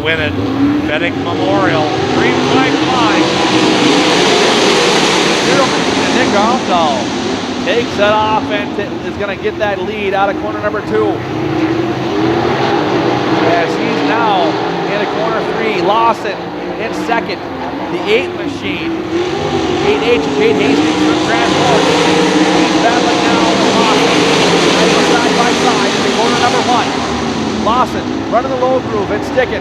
win it. Fettig Memorial. Green flag fly. Nick Omdahl takes that off and is going to get that lead out of corner number 2. As he's now in corner 3. Lawson in second. The 8 machine. 8H and Kate Hastings from Grand Forks. He's battling now with Lawson. Side by side in corner number 1. Lawson running the low groove and sticking.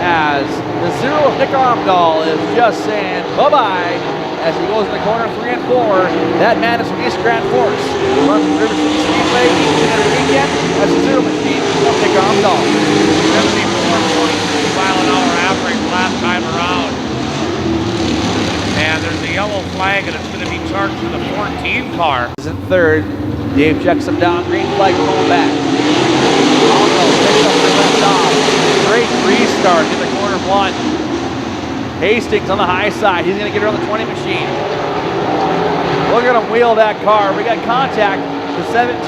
As the 0 of Nick Omdahl is just saying bye-bye as he goes into corner 3 and 4. That man is from East Grand Forks. Runs the River City Speedway each and every weekend. That's the 0 machine of Nick Omdahl. 74.3 mile an hour average last time around. And there's a yellow flag and it's going to be charged to the 14 car. Is in third. Dave checks him down. Green flag going back. Omdahl picks up the left off. Great restart in the corner 1. Hastings on the high side. He's going to get around the 20 machine. Look at him wheel that car. We got contact to 17.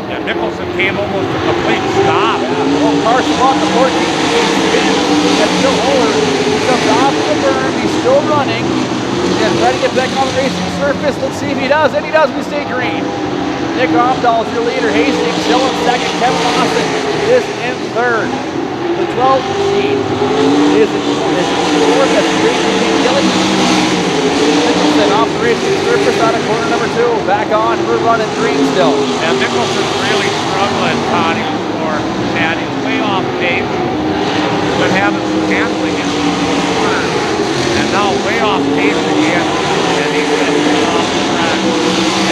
Yeah, Nicholson came almost to a complete stop. Well, Carson on the 14 machine spin. That's still Oler. He comes off the berm. He's still running. He's going to try to get back on the racing surface. Let's see if he does. And he does. We stay green. Nick Omdahl is your leader. Hastings still in second. Kevin Lawson is in third. The 12 machine is in fourth. That's great machine killing. Nicholson off the racing surface out of corner number 2. Back on. We're running green still. And Nicholson's really struggling, Toddy, for that. He's way off pace. But having some handling in the corner. And now way off pace again. And he's going to pull off the track.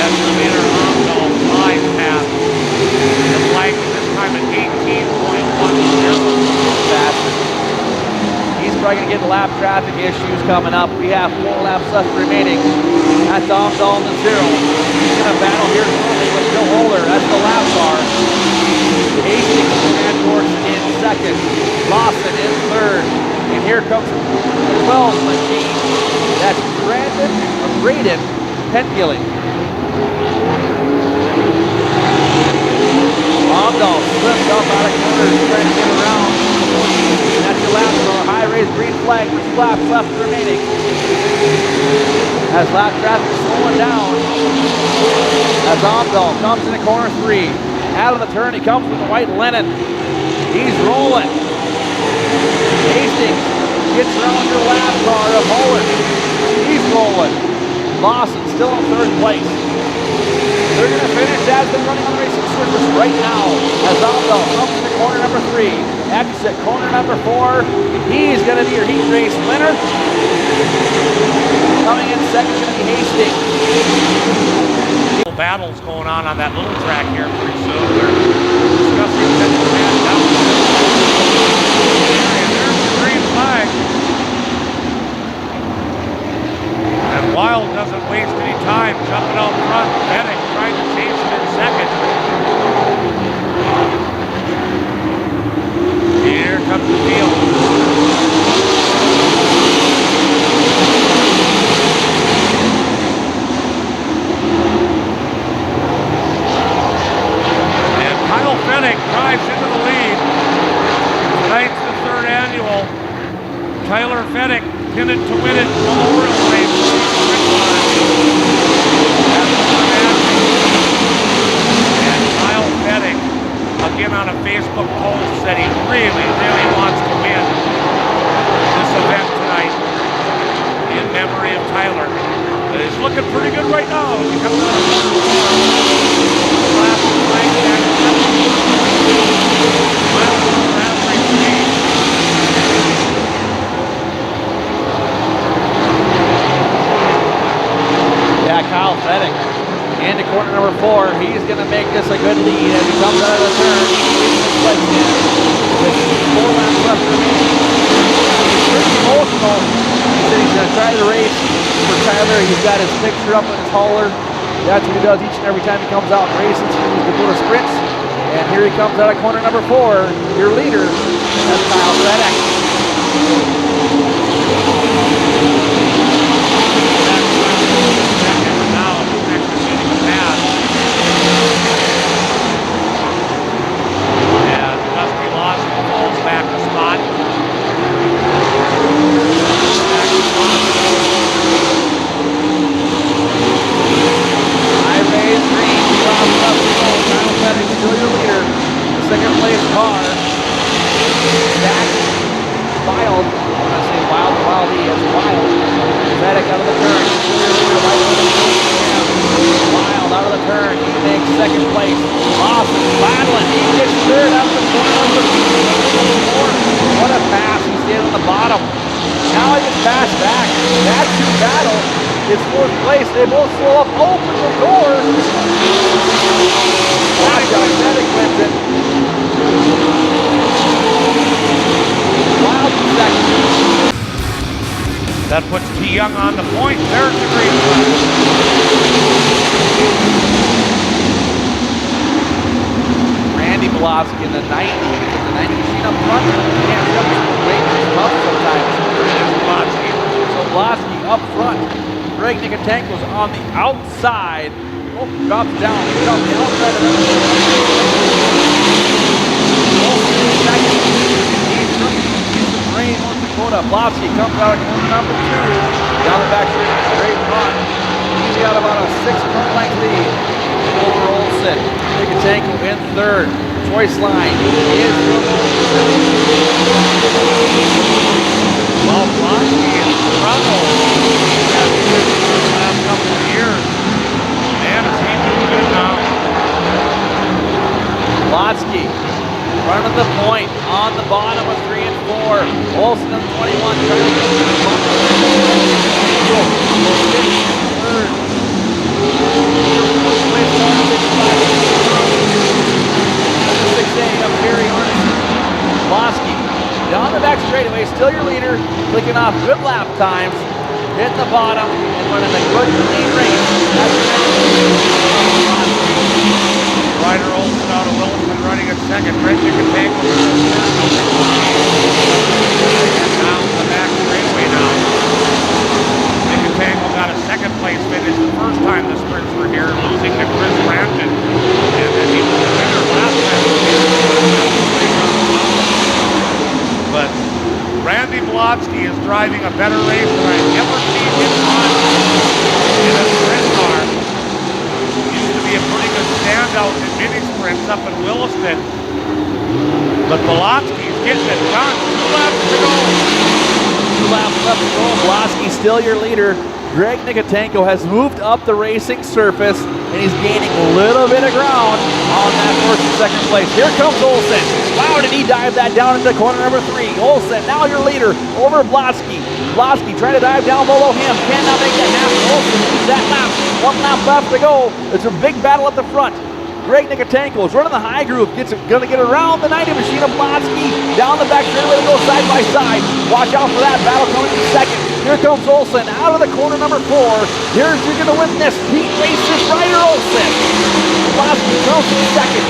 As the leader Omdahl flies past. The flag this time at 18.10. Faster. He's probably going to get lap traffic issues coming up. We have 4 laps left remaining. That's Omdahl in the 0. He's going to battle here shortly with Bill Oler. That's the lap car. Hastings and Gorse in second. Lawson in third. And here comes the 12 machine. That's Braden Pentgilling. Omdahl slipped up out of corners, trying to get around. That's your lap for a high raised green flag with 2 laps left remaining. As lap traffic slowing down. As Omdahl comes into corner 3. Out of the turn, he comes with the white linen. He's rolling. Hastings gets around your lap car of Howard. He's rolling. Lawson still in third place. They're going to finish as they're running on the racing surface right now. As Omdahl comes into corner number 3. Exit corner number 4. He's going to be your heat race winner. Coming in second is going to be Hastings. Battles going on that little track here pretty soon. They're discussing potential man down. And there's the green flag. And Wild doesn't waste any time jumping out front. Fettig trying to chase him in second. Here comes the field. Fettig drives into the lead. Tonight's the 3rd annual. Tyler Fettig pinned it to win it. Memorial race. And Kyle Fettig, again on a Facebook post, said he really, really wants to win this event tonight in memory of Tyler. But he's looking pretty good right now. He comes out of last night. Yeah, Kyle Fettig into corner number 4. He's going to make this a good lead as he comes out of the turn. With 4 laps left remaining. He's pretty emotional. He said he's going to try the race for Tyler. He's got his picture up in his hauler. That's what he does each and every time he comes out and races. He needs to go to sprints. And here he comes out of corner number 4. Your leader, that's Kyle Fettig. And Dusty Lawson falls back a spot. place. Lawson battling. He gets third up the corner of the fourth. What a pass. He stayed on the bottom. Now he gets passed back. That two battle is fourth place. They both slow up. Open the door. That's Athletic wins it. Wild second. That puts T. Young on the point. There's the green flag. Randy Belofsky in the 90. With the 90 machine up front. Can't jump in the range. It's tough sometimes. So Belofsky up front. Greg Nikotenko's on the outside. Oh, drops down. He's on the outside of the Rain, North Dakota. Belofsky comes out of corner number 2. Down the back straight, great run. He's got about a 6-car length lead over Olsen. Nikotenko in third. Choice line is Well, Belofsky in trouble. He's had a good last couple of years. Man, is he doing good now? Belofsky running the point on the bottom of 3 and 4. Olsen of 21 trying to get to the front. Third. Of Gary Arneson. Belofsky down the back straightaway, still your leader, clicking off good lap times, hitting the bottom, and running a good clean race. Ryder Olsen out of Williston running at second. Greg Nikotenko down the back straightaway now. Nikotenko got a second place finish the first time the sprints were here, losing to Chris Brampton. And then he was the winner last time. But Randy Belofsky is driving a better race than I've ever seen him run in a sprint car. Used to be a pretty good standout in mini sprints up in Williston. But Belofsky's getting it done. 2 laps to go. 2 laps left to go. Belofsky still your leader. Greg Nikotenko has moved up the racing surface, and he's gaining a little bit of ground on that first and second place. Here comes Olsen. Wow, did he dive that down into corner number 3. Olsen, now your leader over Belofsky. Belofsky trying to dive down below him. Cannot make that happen. Olsen loses that lap. 1 lap left to go. It's a big battle at the front. Greg Nikotenko is running the high groove, going to get around the 90 machine of Belofsky, down the back straightaway to go side by side. Watch out for that battle coming in second. Here comes Olsen out of the corner number 4. Here's who's going to win this heat race is Ryder Olsen. Belofsky comes in second.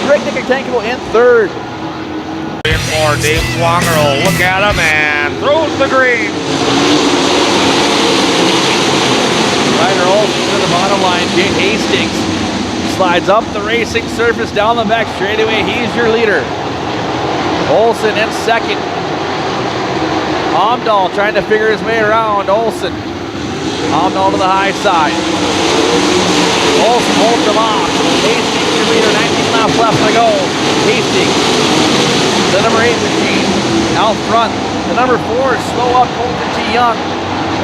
Greg Nikotenko in third. In for Dave Swangerl. Look at him and throws the green. Ryder Olsen to the bottom line. Jay Hastings slides up the racing surface down the back straightaway. He's your leader. Olsen in second. Omdahl trying to figure his way around Olsen. Omdahl to the high side. Olsen holds him off. Hastings your leader. 19 laps left to go. Hastings, the number 8 machine, out front. The number 4 is slow up. Colton T. Young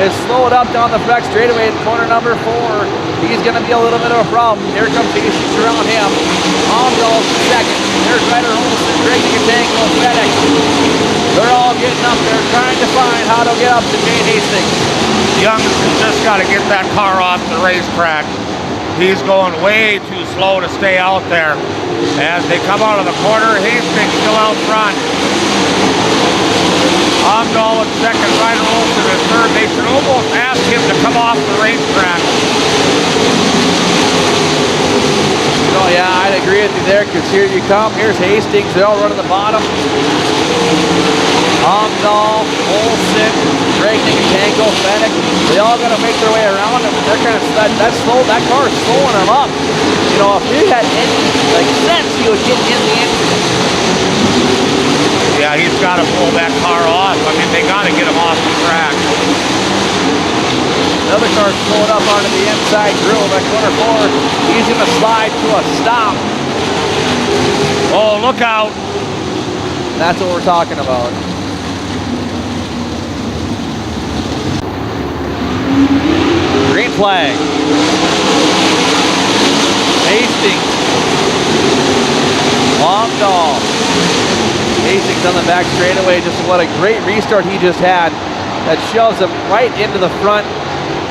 is slowed up down the back straightaway in corner number 4. He's going to be a little bit of a problem. Here comes Hastings around him. Omdahl second. There's Ryder Olsen, Greg Nikotenko, FedEx. They're all getting up there trying to find how to get up to Jay Hastings. Young just got to get that car off the racetrack. He's going way too slow to stay out there. As they come out of the corner, Hastings still out front. Omdahl in second, Ryder Olsen in third. They should almost ask him to come off the racetrack. Oh yeah, I'd agree with you there, because here you come. Here's Hastings. They all run to the bottom. Omdahl, Olsen, Greg Nikotenko, Fennec. They all got to make their way around him. They're kind of that car is slowing them up. You know, if he had any sense, he would get in the engine. Yeah, he's got to pull that car off. I mean, they got to get him off the track. Another car slowing up onto the inside grill by corner 4. He's going to slide to a stop. Oh, look out. That's what we're talking about. Green flag. Hastings Amdahl. Hastings on the back straightaway. Just what a great restart he just had. That shoves him right into the front.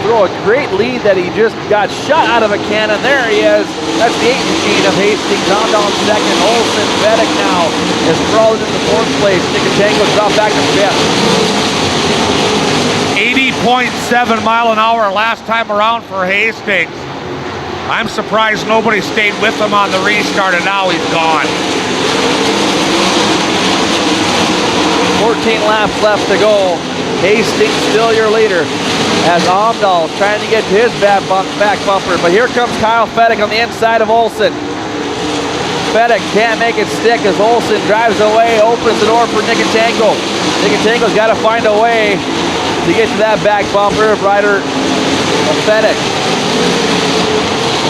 Throw a great lead that he just got shot out of a cannon. There he is. That's the 8th machine of Hastings. Amdahl in second. Olsen, Vedek now is crawling into 4th place. Nicotango dropped back to 5th. 80.7 mile an hour last time around for Hastings. I'm surprised nobody stayed with him on the restart, and now he's gone. 14 laps left to go. Hastings still your leader as Amdahl trying to get to his back bumper. But here comes Kyle Vedek on the inside of Olsen. Vedek can't make it stick as Olsen drives away, opens the door for Nicotango. Nicotango's got to find a way to get to that back bumper of rider Vedek.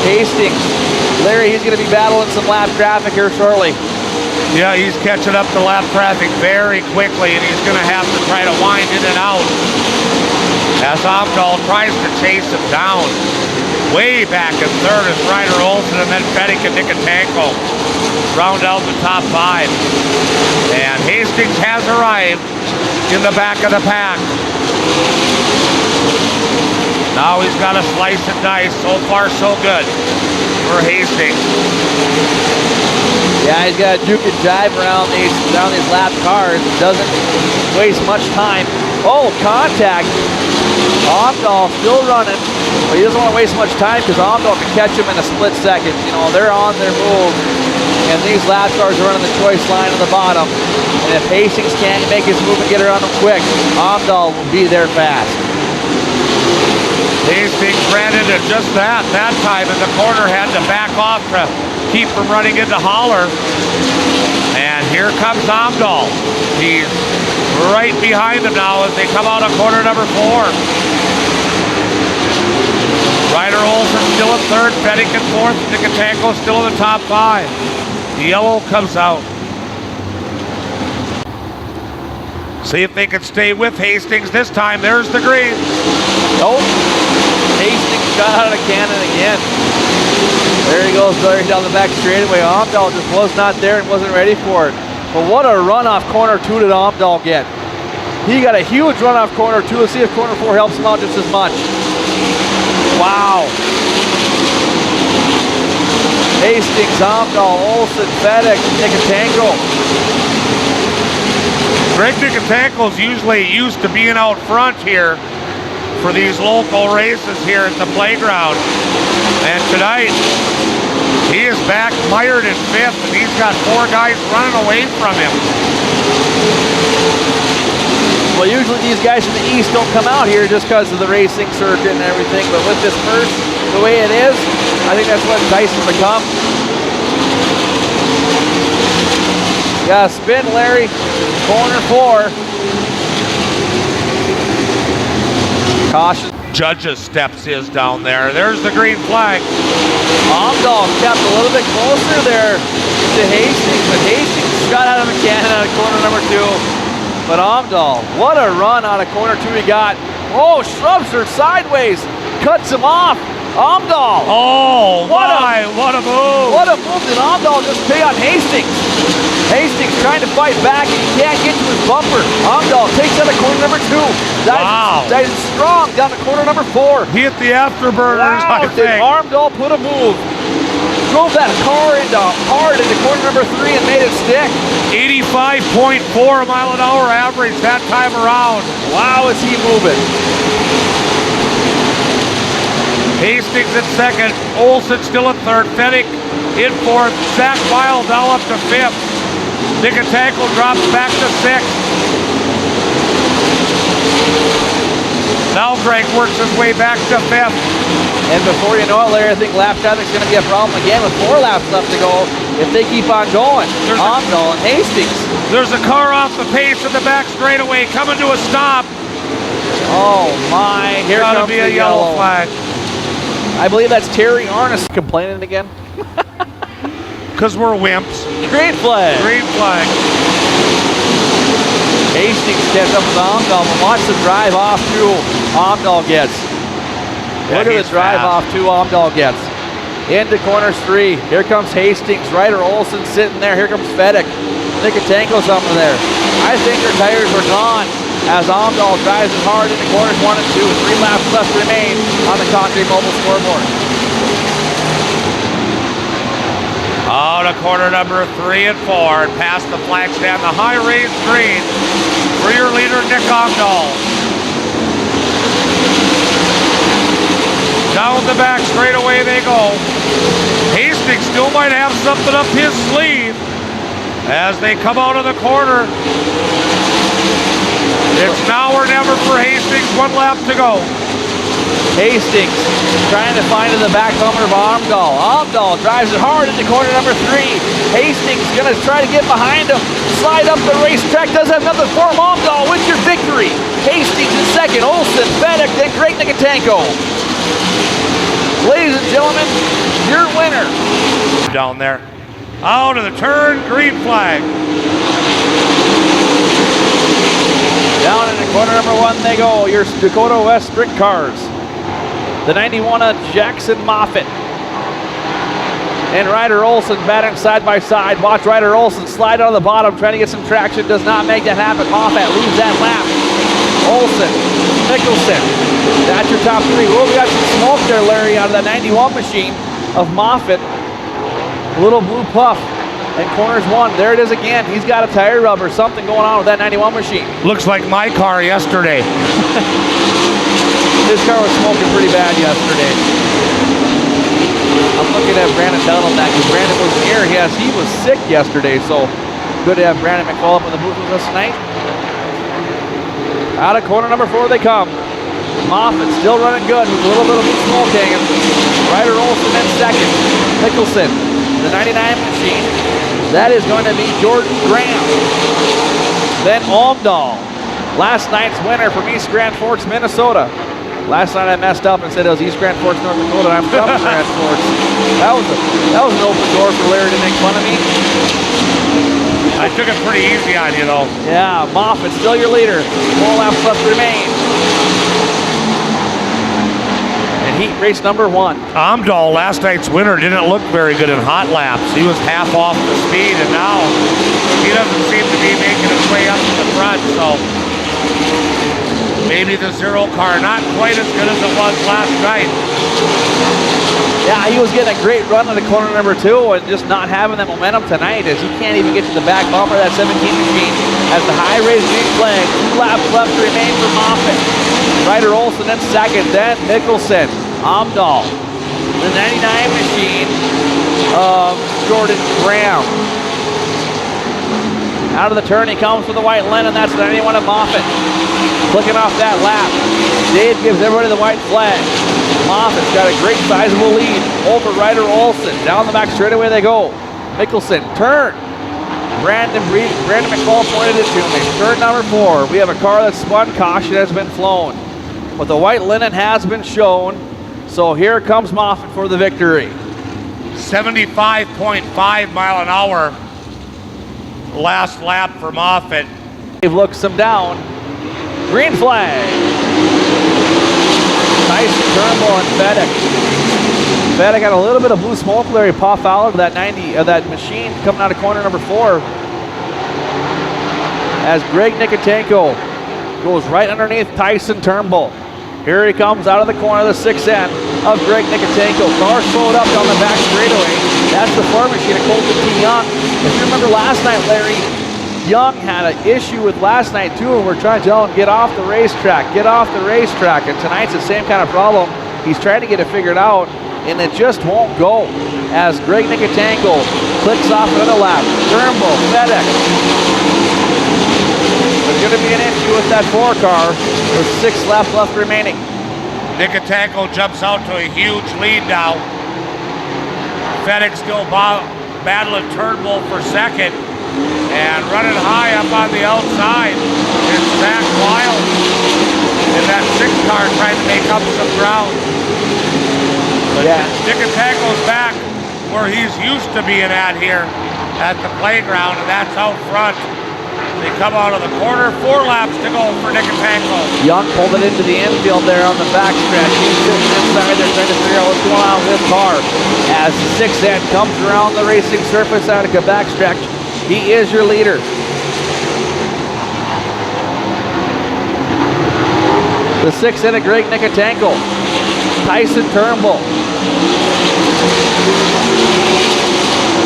Hastings, Larry, he's going to be battling some lap traffic here shortly. Yeah, he's catching up to lap traffic very quickly, and he's going to have to try to wind in and out as Amdahl tries to chase him down. Way back in 3rd is Ryder Olsen, and then Vedek and Nicotango round out the top 5. And Hastings has arrived in the back of the pack. Now he's got to slice and dice. So far, so good for Hastings. Yeah, he's got to juke and jive around these lap cars. Doesn't waste much time. Oh, contact. Amdahl still running, but he doesn't want to waste much time because Amdahl can catch him in a split second. You know, they're on their move, and these lap cars are running the choice line on the bottom. And if Hastings can't make his move and get around them quick, Amdahl will be there fast. Hastings ran into just that time in the corner, had to back off to keep from running into Holler. And here comes Amdahl. He's right behind him now as they come out of corner number 4. Ryder Olsen still in 3rd, Vedek in 4th, Nicotango still in the top 5. The yellow comes out. See if they can stay with Hastings this time. There's the green. Nope. Hastings got out of the cannon again. There he goes, there down the back straightaway. Amdahl just was not there and wasn't ready for it. But what a run off corner 2 did Amdahl get. He got a huge run off corner 2. Let's see if corner 4 helps him out just as much. Wow. Hastings, Amdahl, Olsen, Vedek, Nicotango. Greg Nicotango's usually used to being out front here for these local races here at the playground. And tonight, he is back mired in 5th, and he's got 4 guys running away from him. Well, usually these guys from the east don't come out here just because of the racing circuit and everything, but with this purse, the way it is, I think that's what Tyson become. Got a spin, Larry. Corner 4. Caution. Judges steps is down there. There's the green flag. Amdahl kept a little bit closer there to Hastings, but Hastings got out of the cannon out of corner number 2. But Amdahl, what a run out of corner 2 he got. Oh, shrubs her sideways. Cuts him off. Amdahl. Oh, what a move. What a move did Amdahl just pay on Hastings. Hastings trying to fight back and he can't get to his bumper. Amdahl takes out of corner number 2. Dives strong down to corner number 4. He hit the afterburners, Wow, I think. Amdahl put a move. Drove that car hard into corner number 3 and made it stick. 85.4 mile an hour average that time around. Wow, is he moving. Hastings in 2nd, Olsen still in 3rd, Vedek in 4th, Zach Weil now up to 5th. Nicotango drops back to 6th. Now Greg works his way back to 5th. And before you know it, Larry, I think lap traffic's going to be a problem again with 4 laps left to go if they keep on going. Amdahl and Hastings. There's a car off the pace in the back straightaway coming to a stop. Oh my, here Gotta comes be a the yellow flag. I believe that's Terry Arness complaining again. Because we're wimps. Green flag. Green flag. Hastings catch up with Amdahl, but watch the drive off too Amdahl gets. Look at the drive off too Amdahl gets. into corners 3. Here comes Hastings. Ryder Olson sitting there. Here comes Fedek. Nikatenko's up in there. I think their tires are gone as Omdahl drives it hard into corners 1 and 2. 3 laps left remain on the Concrete Mobile scoreboard. Out of corner number 3 and 4 and past the flag stand, the high raised green for your leader, Nick Omdahl. Down the back straightaway they go. Hastings still might have something up his sleeve as they come out of the corner. It's now or never for Hastings. 1 lap to go. Hastings trying to find in the back bumper of Omdahl. Omdahl drives it hard into corner number 3. Hastings gonna try to get behind him. Slide up the racetrack. Does have nothing for him. Omdahl wins your victory. Hastings in second. Olson, Fedek, then Greg Nikatenko. Ladies and gentlemen, your winner. Down there. Out of the turn, green flag. Down into corner number 1 they go. Your Dakota West Sprint cars. The 91 of Jackson Moffitt. And Ryder Olson batting side by side. Watch Ryder Olson slide on the bottom, trying to get some traction. Does not make that happen. Moffitt leaves that lap. Olson, Nicholson. That's your top 3. Well, we got some smoke there, Larry, out of that 91 machine of Moffitt. A little blue puff. And corners 1. There it is again. He's got a tire rubber. Something going on with that 91 machine. Looks like my car yesterday. His car was smoking pretty bad yesterday. I'm looking at Brandon down on that because Brandon was here. Yes, he was sick yesterday, so good to have Brandon McFall up in the booth with us tonight. Out of corner number 4 they come. Moffitt still running good with a little bit of smoke hanging. Ryder Olson in second. Nicholson, the 99 machine. That is going to be Jordan Graham. Then Omdahl, last night's winner from East Grand Forks, Minnesota. Last night I messed up and said it was East Grand Forks, North Dakota, and I'm from Grand Forks. That was an open door for Larry to make fun of me. I took it pretty easy on you, though. Yeah, Moffitt still your leader. 4 laps left remain. And heat race number 1. Omdahl, last night's winner, didn't look very good in hot laps. He was half off the speed, and now he doesn't seem to be making his way up to the front, so maybe the 0 car not quite as good as it was last night. Yeah, he was getting a great run into corner number 2 and just not having that momentum tonight as he can't even get to the back bumper of that 17 machine as the high raised green flag. 2 laps left to remain for Moffitt. Ryder Olson in second, then Nicholson. Omdahl, the 99 machine of Jordan Graham. Out of the turn he comes for the white linen. That's the 91 of Moffitt. Clicking off that lap. Dave gives everybody the white flag. Moffitt's got a great sizable lead over Ryder Olson. Down the back straightaway they go. Mickelson, turn. Brandon McFall pointed it to me. Turn number 4. We have a car that's spun. Caution has been flown. But the white linen has been shown. So here comes Moffitt for the victory. 75.5 mile an hour last lap for Moffitt. Dave looks him down. Green flag. Tyson Turnbull and Fedek. Fedek got a little bit of blue smoke there. He puffed out of that 90 of that machine coming out of corner number 4. As Greg Nikatenko goes right underneath Tyson Turnbull. Here he comes out of the corner of the 6N of Greg Nikatenko. Car slowed up down the back straightaway. That's the farm machine of Colton T. Young. If you remember last night, Larry, Young had an issue with last night too, and we're trying to tell him, get off the racetrack, get off the racetrack. And tonight's the same kind of problem. He's trying to get it figured out, and it just won't go. As Greg Nikatenko clicks off another lap. Turnbull, Fedek. There's going to be an issue with that 4 car with 6 laps left remaining. Nikatenko jumps out to a huge lead now. Fedek still battling Turnbull for second. And running high up on the outside is Zach Wild. And that 6 car trying to make up some ground. But Nikatenko's back where he's used to being at here at the playground, and that's out front. They come out of the corner. 4 laps to go for Nikitanko. Young pulled it into the infield there on the backstretch. He's sitting inside there trying to figure out what's going on with his car. As the 6N comes around the racing surface out of the backstretch, he is your leader. The 6N of Greg Nikitanko. Tyson Turnbull.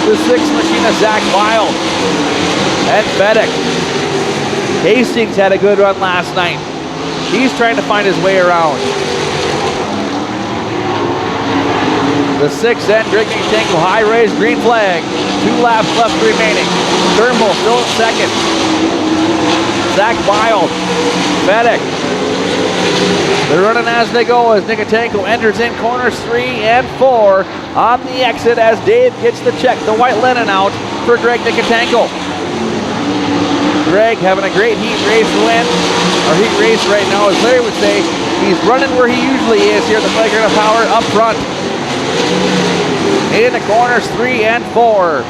The 6 machine of Zach Wild. And Fedek. Hastings had a good run last night. He's trying to find his way around. The 6N, Greg Nikitanko, high raised green flag. 2 laps left remaining. Turnbull still at second. Zach Wild, Fedek. They're running as they go as Nikitanko enters in corners 3 and 4 on the exit as Dave gets the check, the white linen out for Greg Nikitanko. Greg having a great heat race win, or heat race right now, as Larry would say. He's running where he usually is here at the Playground of Power up front. In the corners 3 and 4.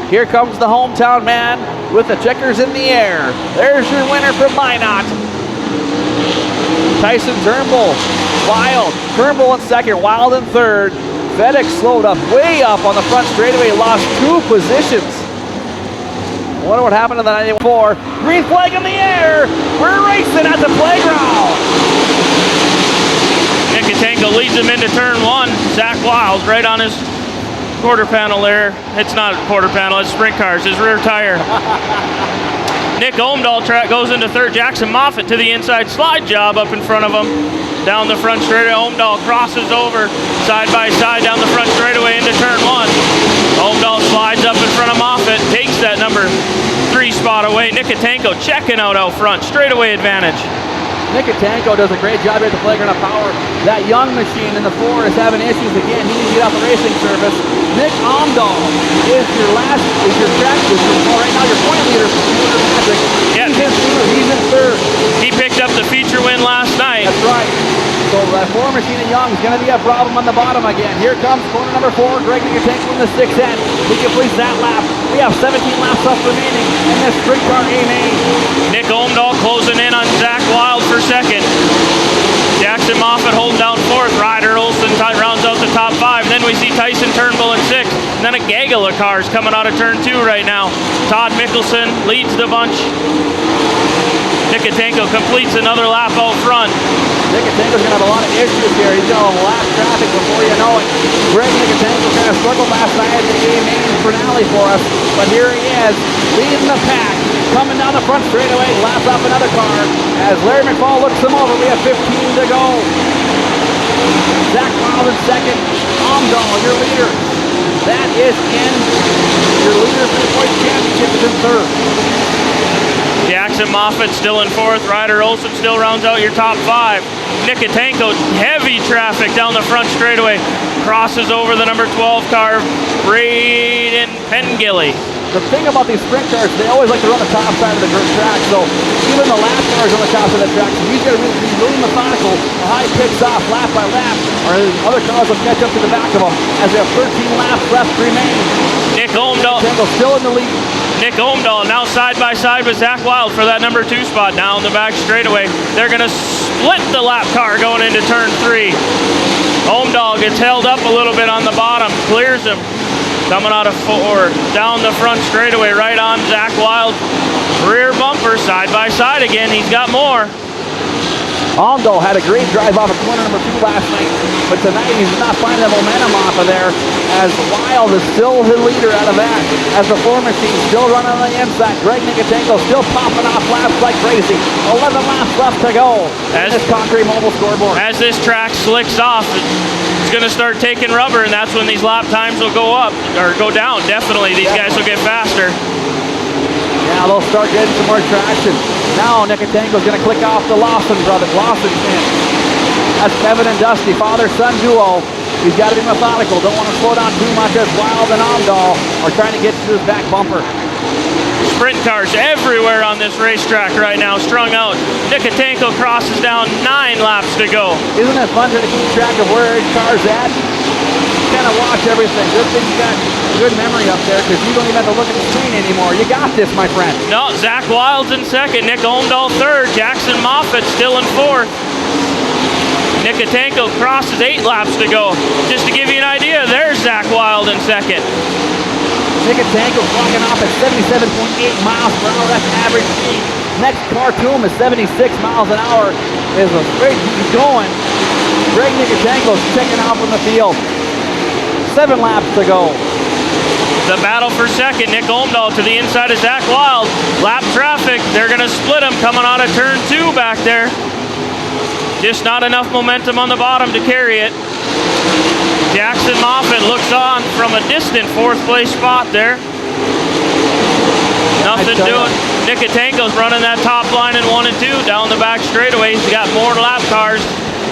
Here comes the hometown man with the checkers in the air. There's your winner from Minot. Tyson Turnbull, Wild, Turnbull in second, Wild in third. Fedek slowed up, way up on the front straightaway, lost 2 positions. Wonder what happened to the 94. Green flag in the air. We're racing at the playground. Nikitanko leads him into turn 1. Zach Wild right on his quarter panel there. It's not a quarter panel, it's sprint cars, his rear tire. Nick Omdahl goes into third. Jackson Moffitt to the inside slide job up in front of him. Down the front straightaway, Omdahl crosses over side by side down the front straightaway into turn 1. Omdahl slides up in front of Moffitt, takes that number 3 spot away. Nikitanko checking out front, straightaway advantage. Nikitanko does a great job here at the Playground of Power. That young machine in the 4 is having issues again. He needs to get off the racing surface. Nick Omdahl is your track, right now your point leader for Motor Magic. Yeah. He's in third. He picked up the feature win last night. That's right. So that 4 machine of Young is going to be a problem on the bottom again. Here comes corner number 4, Greg Nikitanko in the 6N. He completes that lap. We have 17 laps left remaining in this sprint car A-main. Nick Omdahl closing in on Zach Wild for second. Jackson Moffitt holding down 4th. Ryder Olson rounds out the top 5. And then we see Tyson Turnbull in 6th. And then a gaggle of cars coming out of turn 2 right now. Todd Mickelson leads the bunch. Nikitanko completes another lap out front. Nikitanko's going to have a lot of issues here. He's going to have lap traffic before you know it. Greg Nikitanko kind of struggled last night at the main finale for us. But here he is, leading the pack. Coming down the front straightaway, laps up another car. As Larry McFall looks him over, we have 15 to go. Zach Wild in second. Omdahl, your leader. That is in. Your leader for the point championship is in third. Jackson Moffitt still in 4th. Ryder Olson still rounds out your top 5. Nikitanko, heavy traffic down the front straightaway. Crosses over the number 12 car, Braden Pengilly. The thing about these sprint cars, they always like to run the top side of the track, so even the lap cars on the top side of the track, so he's got to be really methodical how he picks off lap by lap, or other cars will catch up to the back of him as we have 13 laps left remaining. Nick Omdahl still in the lead. Nick Omdahl now side by side with Zach Wild for that number 2 spot now in the back straightaway. They're going to split the lap car going into turn 3. Omdahl gets held up a little bit on the bottom, clears him. Coming out of 4, down the front straightaway, right on Zach Wild. Rear bumper, side by side again. He's got more. Omdahl had a great drive off of corner number 2 last night, but tonight he's not finding the momentum off of there as Wild is still the leader out of that. As the 4 machine still running on the inside. Greg Nikitanko still popping off laps like crazy. 11 laps left to go in this concrete mobile scoreboard. As this track slicks off, it's going to start taking rubber, and that's when these lap times will go up, or go down, definitely. These guys will get faster. Now they'll start getting some more traction. Now Nikitanko's going to click off the Lawson brothers. Lawson in. That's Kevin and Dusty, father-son duo. He's got to be methodical. Don't want to slow down too much as Wild and Omdahl are trying to get to his back bumper. Sprint cars everywhere on this racetrack right now, strung out. Nikitanko crosses down 9 laps to go. Isn't it fun to keep track of where each car's at? kind of watch everything. Good thing you got good memory up there because you don't even have to look at the screen anymore. You got this, my friend. No, Zach Wild's in second. Nick Omdahl third. Jackson Moffitt still in fourth. Nikatenko crosses 8 laps to go. Just to give you an idea, there's Zach Wild in second. Nikatenko clocking off at 77.8 miles per hour. That's average speed. Next car to him is 76 miles an hour. Is a straight he's going. Greg Nikatenko's checking out from the field. 7 laps to go. The battle for second. Nick Omdahl to the inside of Zach Wild. Lap traffic. They're going to split him coming out of turn 2 back there. Just not enough momentum on the bottom to carry it. Jackson Moffitt looks on from a distant 4th place spot there. Nothing doing. Nikatenko's running that top line in 1 and 2 down the back straightaway. He's got more lap cars.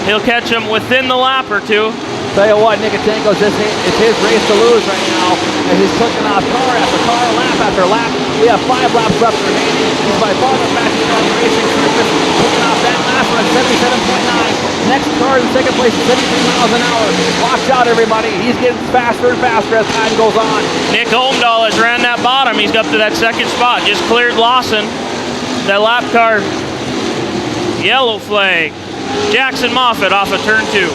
He'll catch him within the lap or 2. Tell you what, Nikatenko's it's his race to lose right now as he's clicking off car after car, lap after lap. We have 5 laps left remaining. He's by far the fastest car on the racing surface, clicking off that last one at 77.9. Next car in second place at 73 miles an hour. Watch out, everybody. He's getting faster and faster as time goes on. Nick Omdahl has ran that bottom. He's up to that second spot. Just cleared Lawson. That lap car, yellow flag. Jackson Moffitt off of turn 2.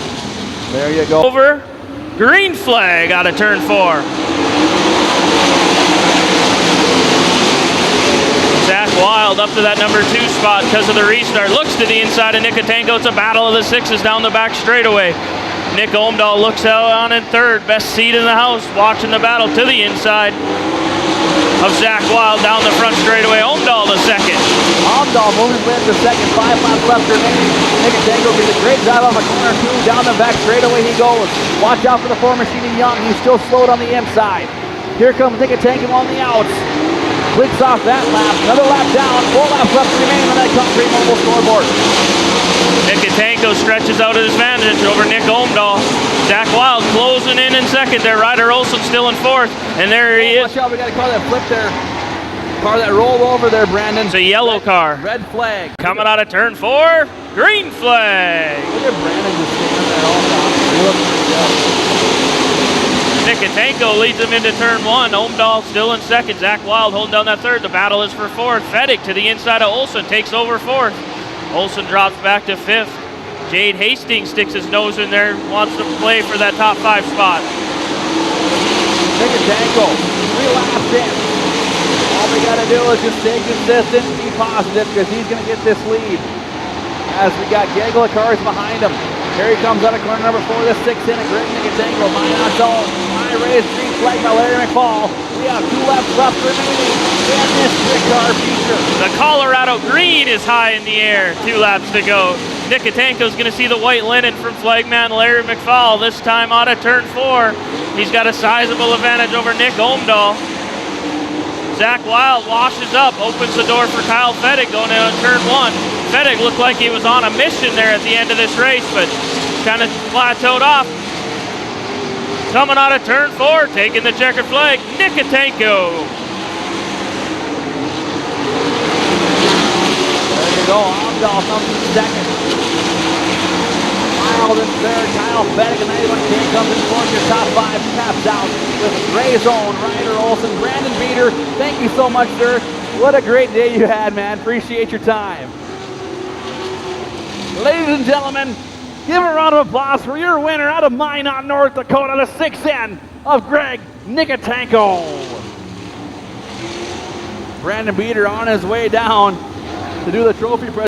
There you go. Over, green flag out of turn 4. Zach Wild up to that number 2 spot because of the restart. Looks to the inside of Nikatenko. It's a battle of the 6s down the back straightaway. Nick Omdahl looks out on in third. Best seat in the house, watching the battle to the inside of Zach Wild down the front straightaway. Omdahl to second. Omdahl moving to second. 5 laps left remaining. Nikatenko gets a great drive on the corner 2. Down the back straightaway he goes. Watch out for the 4 Machine Young. He's still slowed on the inside. Here comes Nikatenko on the outs. Clicks off that lap. Another lap down. 4 laps left remaining on that concrete mobile scoreboard. Nikatenko stretches out his advantage over Nick Omdahl. Zach Wild closing in second there. Ryder Olson still in 4th. And there he is. Watch out, we got a car that flipped there. Car that rolled over there, Brandon. It's a yellow car. Red flag. Coming out of turn 4, green flag. Look at Brandon just standing there all down. Nikatenko leads him into turn 1. Omdahl still in second. Zach Wild holding down that third. The battle is for 4th. Fedek to the inside of Olson. Takes over 4th. Olson drops back to 5th. Jade Hastings sticks his nose in there. Wants to play for that top 5 spot. Nikatenko, 3 laps in. All we got to do is just stay consistent and be positive because he's going to get this lead. As we got gaggle of cars behind him. Here he comes out of corner number 4, the 6 in, and Greg Nikatenko, mine on zone. High raised green flag by Larry McFall. We have 2 laps left remaining in this trick car feature. The Colorado green is high in the air. 2 laps to go. Nikatenko's going to see the white linen from flagman Larry McFall. This time out of turn 4. He's got a sizable advantage over Nick Omdahl. Zach Wild washes up, opens the door for Kyle Fedek going in on turn 1. Fedek looked like he was on a mission there at the end of this race, but kind of plateaued off. Coming out of turn 4, taking the checkered flag, Nikatenko. There you go, Omdahl comes in second. Wild in third, Kyle Fedek, and 91K comes in fourth. Your top 5 taps out with Ray Zone, Ryder Olson, Brandon Beater. Thank you so much, sir. What a great day you had, man. Appreciate your time. Ladies and gentlemen, give a round of applause for your winner out of Minot, North Dakota, the 6N of Greg Nikatenko. Brandon Beater on his way down to do the trophy presentation.